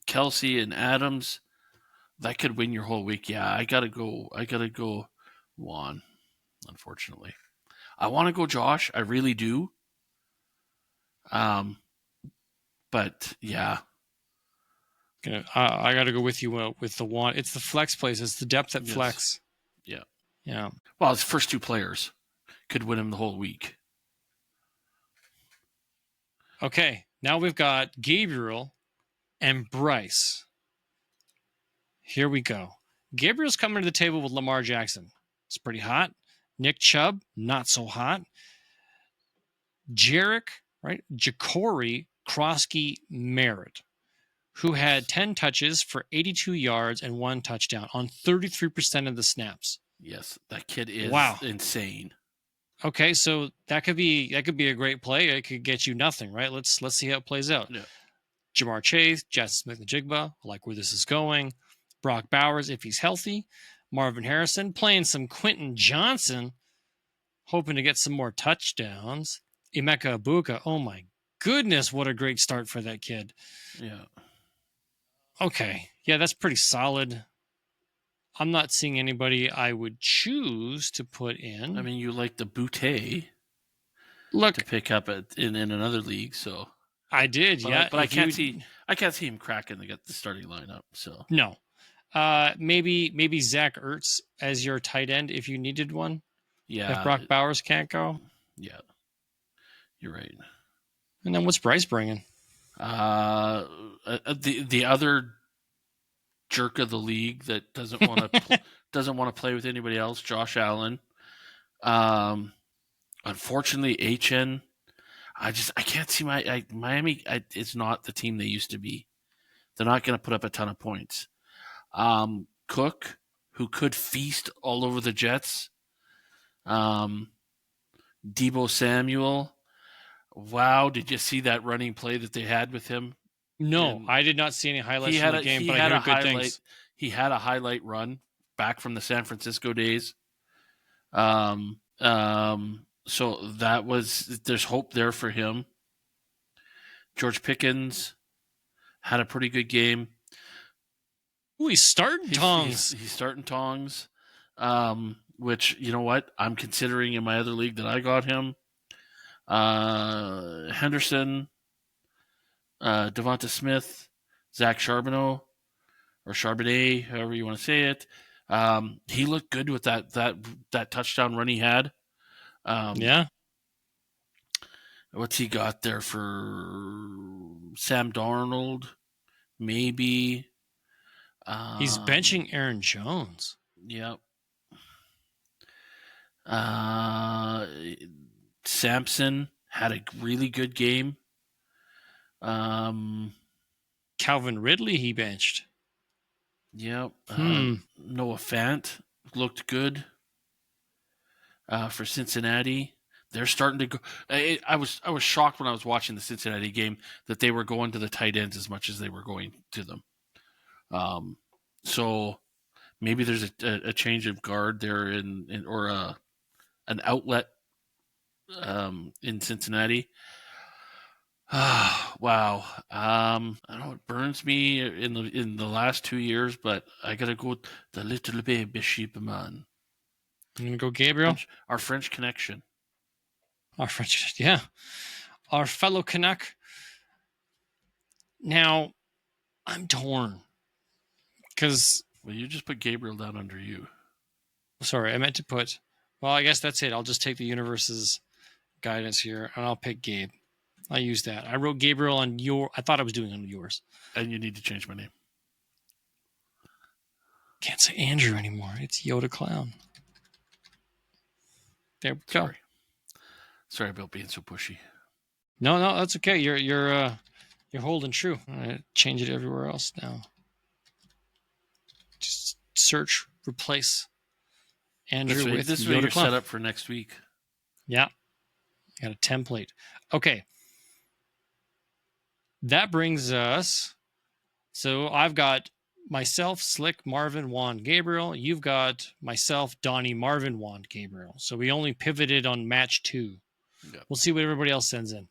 Kelce and Adams, that could win your whole week. Yeah, I gotta go Juan. Unfortunately, I want to go Josh. I really do. But yeah. I got to go with you with the one. It's the flex plays. It's the depth at flex. Yeah. Yeah. Well, his first two players could win him the whole week. Okay. Now we've got Gabriel and Bryce. Here we go. Gabriel's coming to the table with Lamar Jackson. It's pretty hot. Nick Chubb, not so hot. Jarek, right? Ja'Cory, Krosky, Merritt, who had 10 touches for 82 yards and 1 touchdown on 33% of the snaps. Yes, that kid is insane. Okay, so that could be a great play. It could get you nothing, right? Let's see how it plays out. Yeah. Jamar Chase, Jackson Smith-Njigba, I like where this is going. Brock Bowers, if he's healthy. Marvin Harrison playing some Quentin Johnson, hoping to get some more touchdowns. Emeka Ibuka, oh my goodness, what a great start for that kid. Yeah. Okay, yeah, that's pretty solid. I'm not seeing anybody I would choose to put in. I mean, you like the Boutte to pick up in another league, so I did, yeah. But I can't see him cracking the starting lineup. So no, maybe Zach Ertz as your tight end if you needed one. Yeah, if Brock Bowers can't go. Yeah, you're right. And then what's Bryce bringing? The other jerk of the league that doesn't want to play with anybody else, Josh Allen. Unfortunately, I can't see Miami. It's not the team they used to be. They're not going to put up a ton of points. Cook, who could feast all over the Jets. Debo Samuel. Wow, did you see that running play that they had with him? No, I did not see any highlights from the game, but I heard good things. He had a highlight run back from the San Francisco days. So there's hope there for him. George Pickens had a pretty good game. Ooh, he's starting Tongs. He's starting Tongs, which, you know what, I'm considering in my other league that I got him. Henderson, Devonta Smith, Zach Charbonnet, or Charbonnet, however you want to say it. He looked good with that touchdown run he had. Yeah. What's he got there for Sam Darnold? Maybe. He's benching Aaron Jones. Yep. Sampson had a really good game. Calvin Ridley he benched. Yep. Noah Fant looked good for Cincinnati. They're starting to go. I was shocked when I was watching the Cincinnati game that they were going to the tight ends as much as they were going to them. So maybe there's a change of guard there or an outlet in Cincinnati. Wow. I know it burns me in the last 2 years, but I gotta go the little baby sheep man. I'm gonna go Gabriel. Our French connection. Our French, yeah. Our fellow Canuck. Now, I'm torn. Because... Well, you just put Gabriel down under you. Sorry, I meant to put... Well, I guess that's it. I'll just take the universe's guidance here, and I'll pick Gabe. I use that. I wrote Gabriel on your... I thought I was doing on yours. And you need to change my name. Can't say Andrew anymore. It's Yoda Clown. There we go. Sorry about being so pushy. No, that's okay. You're holding true. I change it everywhere else now. Just search, replace Andrew with this is Yoda what you're Clown. set up for next week. Yeah, I got a template. Okay, that brings us. So I've got myself, Slick, Marvin, Juan, Gabriel. You've got myself, Donnie, Marvin, Juan, Gabriel. So we only pivoted on match 2. Yep. We'll see what everybody else sends in.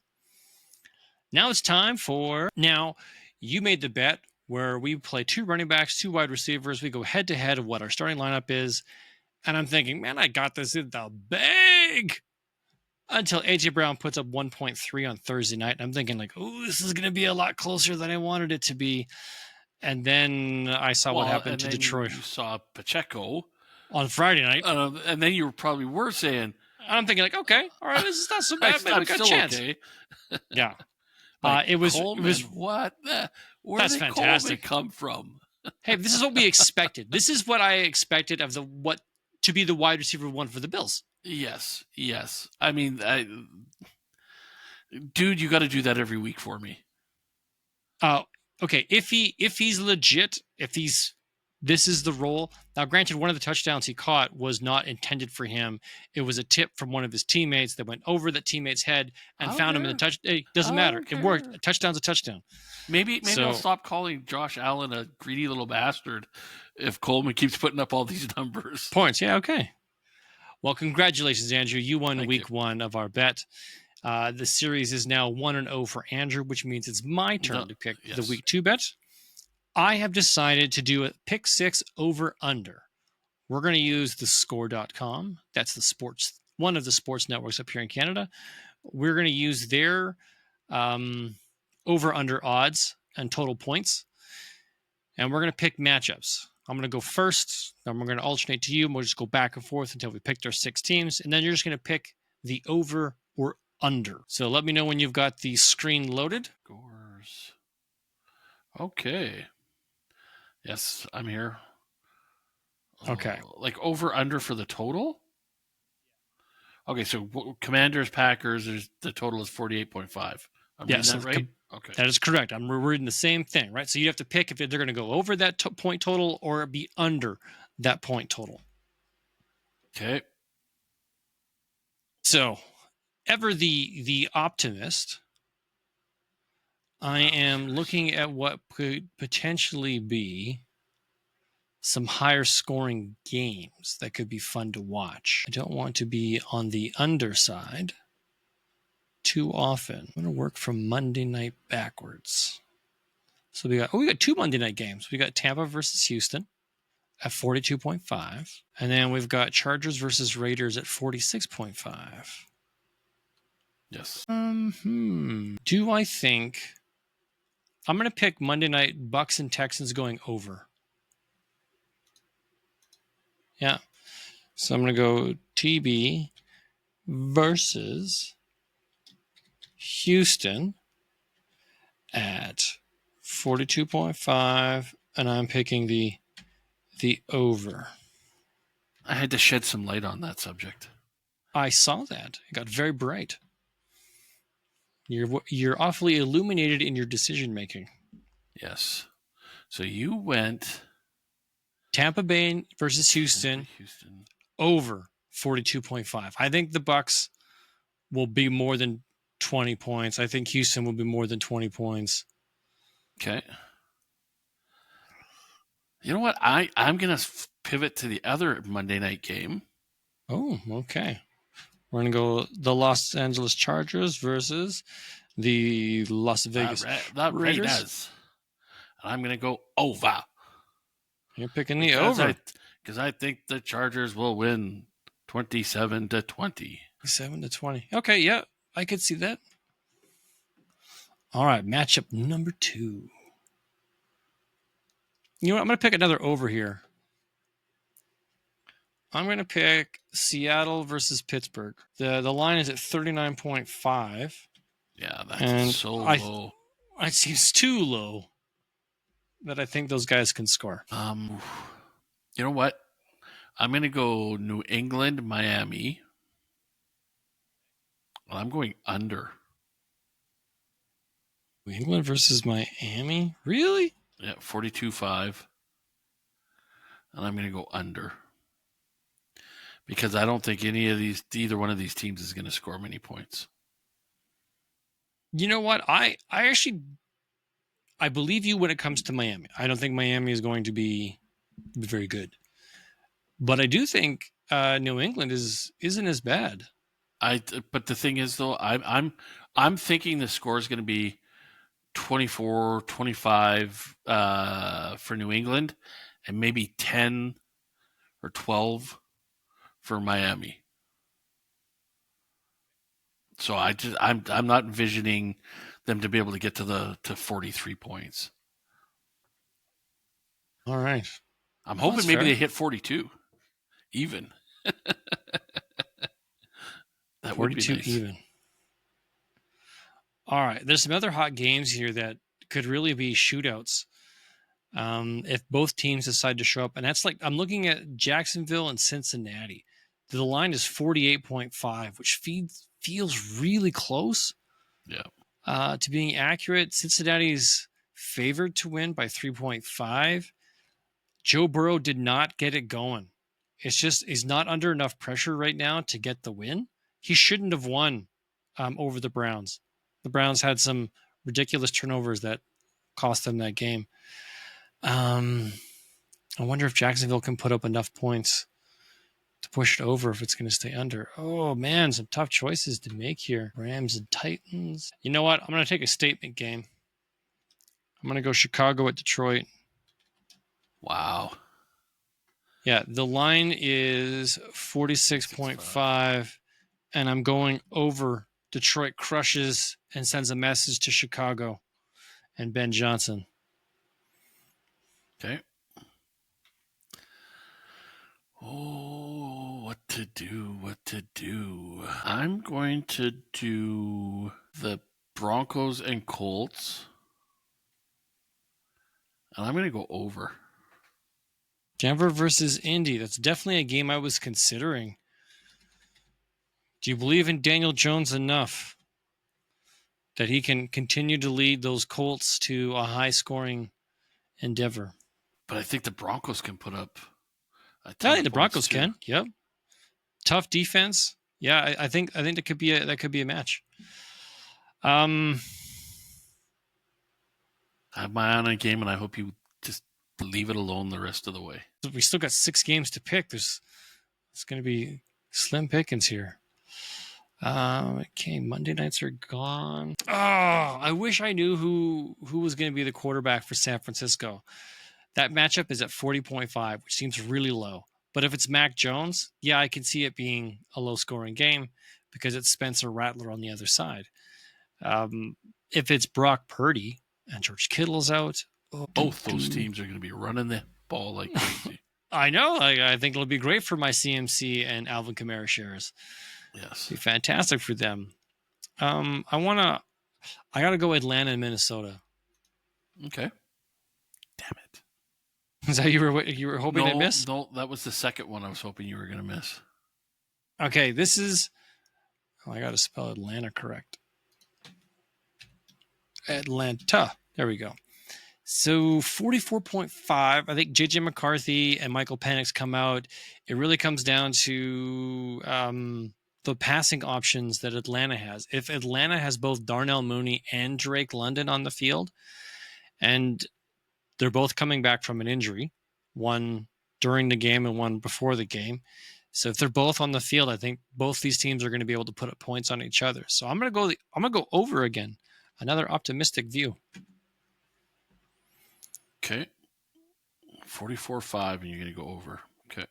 Now it's time for... Now, you made the bet where we play 2 running backs, 2 wide receivers. We go head-to-head of what our starting lineup is. And I'm thinking, man, I got this in the bag. Until A.J. Brown puts up 1.3 on Thursday night. And I'm thinking, like, oh, this is going to be a lot closer than I wanted it to be. And then I saw what happened to Detroit. You saw Pacheco on Friday night. And then you probably were saying... I'm thinking, like, okay, all right, this is not so bad. Maybe we got a chance. Okay. Yeah. Like, it was what? Where that's did fantastic. Coleman come from? Hey, this is what we expected. This is what I expected of what to be the wide receiver 1 for the Bills. Yes. I mean, dude, you got to do that every week for me. Okay. If he's legit, this is the role. Now, granted, one of the touchdowns he caught was not intended for him. It was a tip from one of his teammates that went over the teammate's head and found him in the touch. It doesn't matter. It worked. A touchdown's a touchdown. Maybe I'll stop calling Josh Allen a greedy little bastard if Coleman keeps putting up all these numbers. Points. Yeah, okay. Well, congratulations, Andrew. You won week 1 of our bet. The series is now 1-0 for Andrew, which means it's my turn to pick the week 2 bet. I have decided to do a pick 6 over under. We're going to use the score.com. That's one of the sports networks up here in Canada. We're going to use their over under odds and total points. And we're going to pick matchups. I'm going to go first. Then we're going to alternate to you. And we'll just go back and forth until we picked our 6 teams. And then you're just going to pick the over or under. So let me know when you've got the screen loaded. Scores. Okay. Yes, I'm here. Okay. Like over under for the total? Okay, so Commanders, Packers, the total is 48.5. I'm reading that right? Okay. That is correct. I'm reading the same thing, right? So you have to pick if they're going to go over that point total or be under that point total. Okay. So, ever the optimist, I am looking at what could potentially be some higher scoring games that could be fun to watch. I don't want to be on the underside too often. I'm going to work from Monday night backwards. So we got 2 Monday night games. We got Tampa versus Houston at 42.5. And then we've got Chargers versus Raiders at 46.5. Yes. Do I think I'm going to pick Monday night Bucks and Texans going over? Yeah. So I'm going to go TB versus Houston at 42.5, and I'm picking the over. I had to shed some light on that subject. I saw that. It got very bright. You're awfully illuminated in your decision making. Yes. So you went Tampa Bay versus Houston. Over 42.5. I think the Bucks will be more than 20 points. I think Houston will be more than 20 points. Okay. You know what? I'm going to pivot to the other Monday night game. Oh, okay. We're going to go the Los Angeles Chargers versus the Las Vegas Raiders. And I'm going to go over. You're picking the over. Because I think the Chargers will win 27-20. 27-20. Okay, yeah, I could see that. All right, matchup number 2. You know what? I'm going to pick another over here. I'm going to pick Seattle versus Pittsburgh. The line is at 39.5. Yeah, that's so low. It seems too low that I think those guys can score. You know what? I'm going to go New England, Miami. I'm going under. New England versus Miami? Really? Yeah, 42-5. And I'm going to go under. Because I don't think either one of these teams is going to score many points. You know what? I believe you when it comes to Miami. I don't think Miami is going to be very good. But I do think New England isn't as bad. But the thing is, though, I'm thinking the score is going to be 24-25 for New England, and maybe 10 or 12 for Miami. So I'm not envisioning them to be able to get to 43 points. All right. I'm hoping maybe they hit 42 even. That 42 would be nice. Even. All right. There's some other hot games here that could really be shootouts if both teams decide to show up. And that's I'm looking at Jacksonville and Cincinnati. The line is 48.5, which feels really close. Yeah. To being accurate, Cincinnati's favored to win by 3.5. Joe Burrow did not get it going. He's not under enough pressure right now to get the win. He shouldn't have won over the Browns. The Browns had some ridiculous turnovers that cost them that game. I wonder if Jacksonville can put up enough points to push it over if it's going to stay under. Oh, man, some tough choices to make here. Rams and Titans. You know what? I'm going to take a statement game. I'm going to go Chicago at Detroit. Wow. Yeah, the line is 46.5, and I'm going over. Detroit crushes and sends a message to Chicago and Ben Johnson. Okay. Oh, what to do. I'm going to do the Broncos and Colts. And I'm going to go over. Denver versus Indy. That's definitely a game I was considering. Do you believe in Daniel Jones enough that he can continue to lead those Colts to a high-scoring endeavor. But I think the Broncos can put up a I ton think of the points Broncos too. can. Yep. Tough defense. Yeah, I think that could be a match. I have my eye on a game, and I hope you just leave it alone the rest of the way. We still got 6 games to pick. It's going to be slim pickings here. Okay, Monday nights are gone. Oh, I wish I knew who was going to be the quarterback for San Francisco. That matchup is at 40.5, which seems really low. But if it's Mac Jones, yeah, I can see it being a low-scoring game because it's Spencer Rattler on the other side. If it's Brock Purdy and George Kittle's out, both those teams are going to be running the ball like crazy. I know. I think it'll be great for my CMC and Alvin Kamara shares. Yes, It'll be fantastic for them. I gotta go Atlanta and Minnesota. Okay. Damn it. Is that you were hoping to miss? No, that was the second one I was hoping you were going to miss. Okay, this is. Oh, I got to spell Atlanta correct. Atlanta. There we go. So 44.5. I think JJ McCarthy and Michael Penix come out. It really comes down to the passing options that Atlanta has. If Atlanta has both Darnell Mooney and Drake London on the field, and they're both coming back from an injury, one during the game and one before the game. So if they're both on the field, I think both these teams are going to be able to put up points on each other. So I'm going to go over again. Another optimistic view. Okay. 44-5, and you're going to go over. Okay.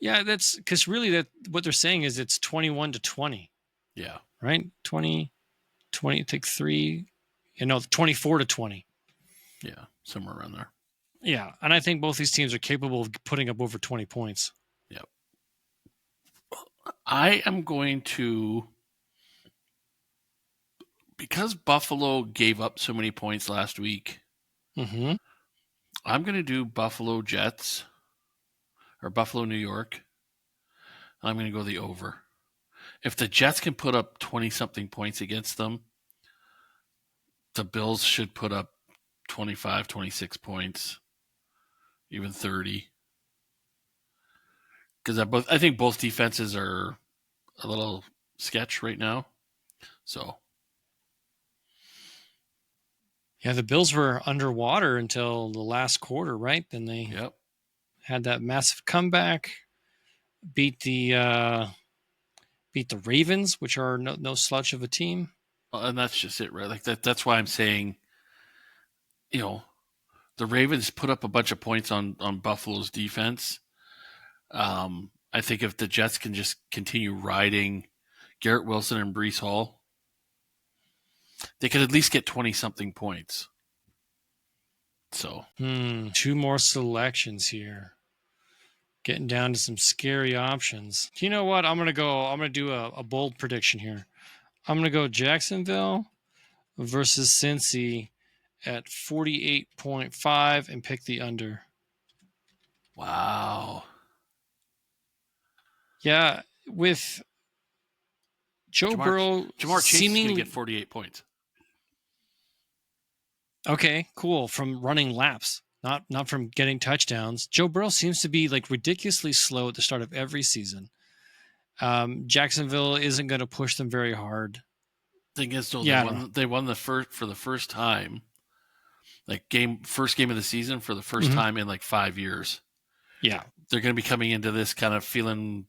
Yeah, that's because really what they're saying is it's 21-20. Yeah. Right? 20, take 3, 24-20. Yeah, somewhere around there. Yeah, and I think both these teams are capable of putting up over 20 points. Yep. I am going to, because Buffalo gave up so many points last week, I'm going to do Buffalo Jets or Buffalo New York. I'm going to go the over. If the Jets can put up 20-something points against them, the Bills should put up 25, 26 points, even 30. Because I think both defenses are a little sketch right now. So, yeah, the Bills were underwater until the last quarter, right? Then they had that massive comeback, beat the Ravens, which are no slouch of a team. And that's just it, right? Like that's why I'm saying, the Ravens put up a bunch of points on Buffalo's defense. I think if the Jets can just continue riding Garrett Wilson and Breece Hall, they could at least get 20-something points. So 2 more selections here. Getting down to some scary options. You know what? I'm gonna do a bold prediction here. I'm gonna go Jacksonville versus Cincy at 48.5 and pick the under. Wow. Yeah, with Joe Burrow Jamar Chase seemingly is going to get 48 points. Okay, cool. From running laps, not from getting touchdowns. Joe Burrow seems to be like ridiculously slow at the start of every season. Jacksonville isn't going to push them very hard. Thing is, though, Yeah, they won for the first time, first game of the season for the first time in like 5 years. Yeah, they're going to be coming into this kind of feeling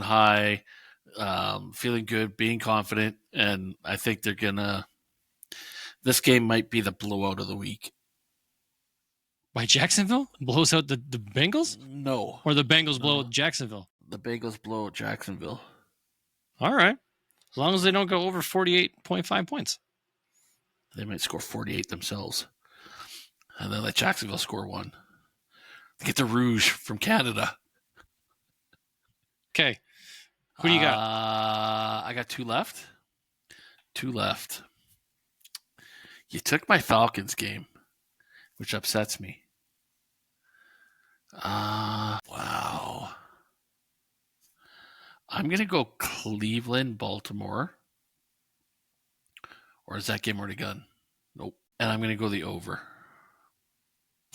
high, feeling good, being confident, and I think they're gonna. This game might be the blowout of the week. By Jacksonville blows out the Bengals? No, or the Bengals blow out Jacksonville. The Bengals blow out Jacksonville. All right, as long as they don't go over 48.5 points. They might score 48 themselves, and then let Jacksonville score 1. Get the Rouge from Canada. Okay. Who do you got? I got 2 left. 2 left. You took my Falcons game, which upsets me. Wow. I'm going to go Cleveland, Baltimore. Or is that game already gone? Nope. And I'm going to go the over.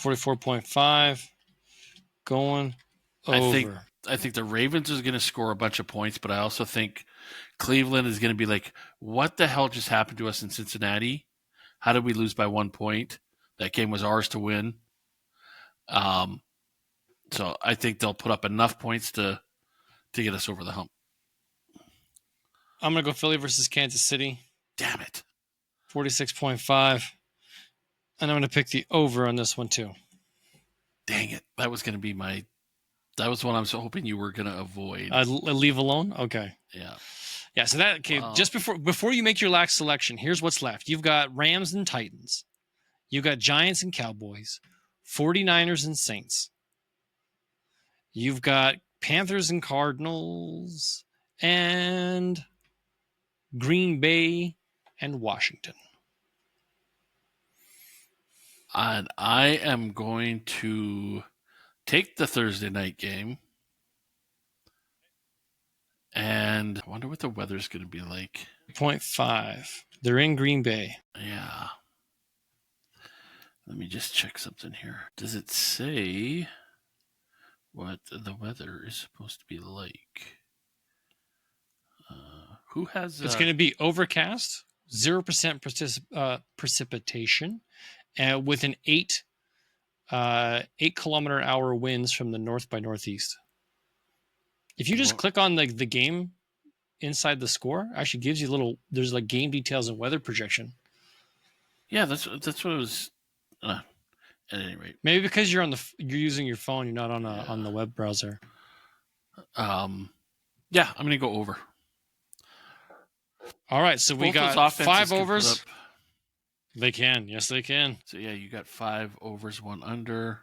44.5. Going over. I think the Ravens is going to score a bunch of points, but I also think Cleveland is going to be like, what the hell just happened to us in Cincinnati? How did we lose by 1 point? That game was ours to win. So I think they'll put up enough points to get us over the hump. I'm going to go Philly versus Kansas City. Damn it. 46.5. And I'm going to pick the over on this one too. Dang it. That was going to be that was one I was hoping you were going to avoid. Leave alone? Okay. Yeah. Yeah, so that, okay, just before you make your last selection, here's what's left. You've got Rams and Titans. You've got Giants and Cowboys. 49ers and Saints. You've got Panthers and Cardinals. And Green Bay and Washington. And I am going to take the Thursday night game. And I wonder what the weather's going to be like. 0.5. They're in Green Bay. Yeah. Let me just check something here. Does it say what the weather is supposed to be like? Who has... It's going to be overcast, 0% precipitation, with an 8 kilometer hour winds from the north by northeast. If you just click on the game inside the score, actually gives you there's like game details and weather projection. Yeah, that's what it was. At any rate, maybe because you're using your phone, you're not on the web browser. Yeah, I'm going to go over. All right, so we got 5 overs. They can. Yes, they can. So, yeah, you got 5 overs, 1 under.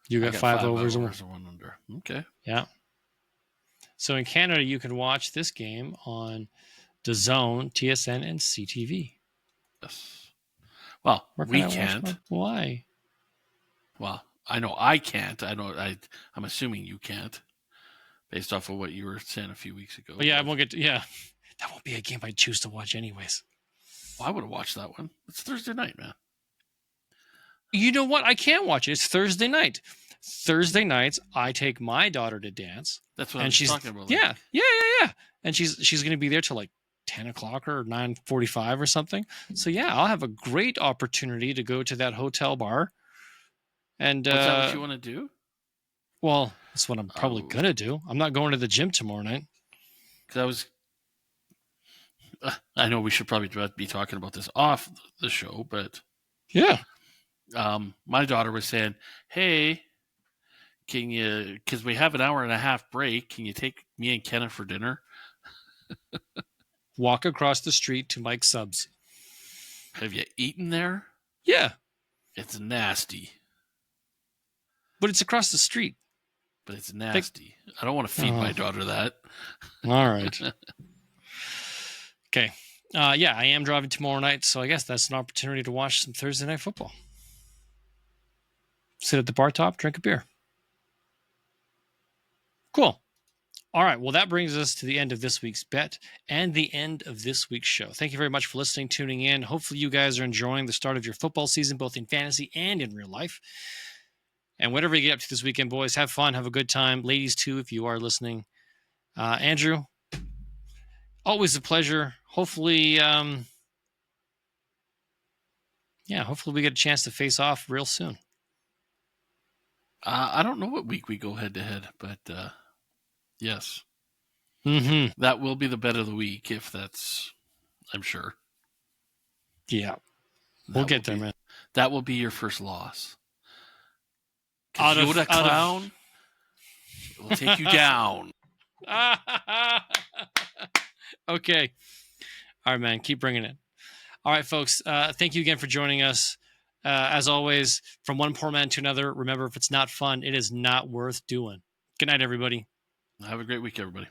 You got 5 overs and 1 under. Okay. Yeah. So in Canada, you can watch this game on DAZN, TSN, and CTV. Yes. Well, we can't. Why? Well, I know I can't. I'm assuming you can't, based off of what you were saying a few weeks ago. But yeah, I won't get to, yeah. That won't be a game I choose to watch anyways. Well, I would have watched that one. It's Thursday night, man. You know what? I can't watch it. It's Thursday night. Thursday nights, I take my daughter to dance. That's what I was talking about. Yeah. And she's going to be there till like 10 o'clock or 9:45 or something. So yeah, I'll have a great opportunity to go to that hotel bar. And is that what you want to do? Well, that's what I'm probably going to do. I'm not going to the gym tomorrow night. Because I know we should probably be talking about this off the show, but yeah. My daughter was saying, hey, can you, because we have an hour and a half break, can you take me and Kenneth for dinner? Walk across the street to Mike's Subs. Have you eaten there? Yeah. It's nasty. But it's across the street. But it's nasty. I don't want to feed my daughter that. All right. Okay. Yeah, I am driving tomorrow night, so I guess that's an opportunity to watch some Thursday night football. Sit at the bar top, drink a beer. Cool. All right. Well, that brings us to the end of this week's bet and the end of this week's show. Thank you very much for listening, tuning in. Hopefully you guys are enjoying the start of your football season, both in fantasy and in real life. And whatever you get up to this weekend, boys, have fun, have a good time. Ladies, too, if you are listening. Andrew, always a pleasure. Hopefully, hopefully we get a chance to face off real soon. I don't know what week we go head-to-head, but yes. Mm-hmm. That will be the bet of the week, if that's, I'm sure. Yeah. We'll get there, man. That will be your first loss. Yoda Clown will take you down. Okay. All right, man. Keep bringing it. All right, folks. Thank you again for joining us. As always, from one poor man to another, remember, if it's not fun, it is not worth doing. Good night, everybody. Have a great week, everybody.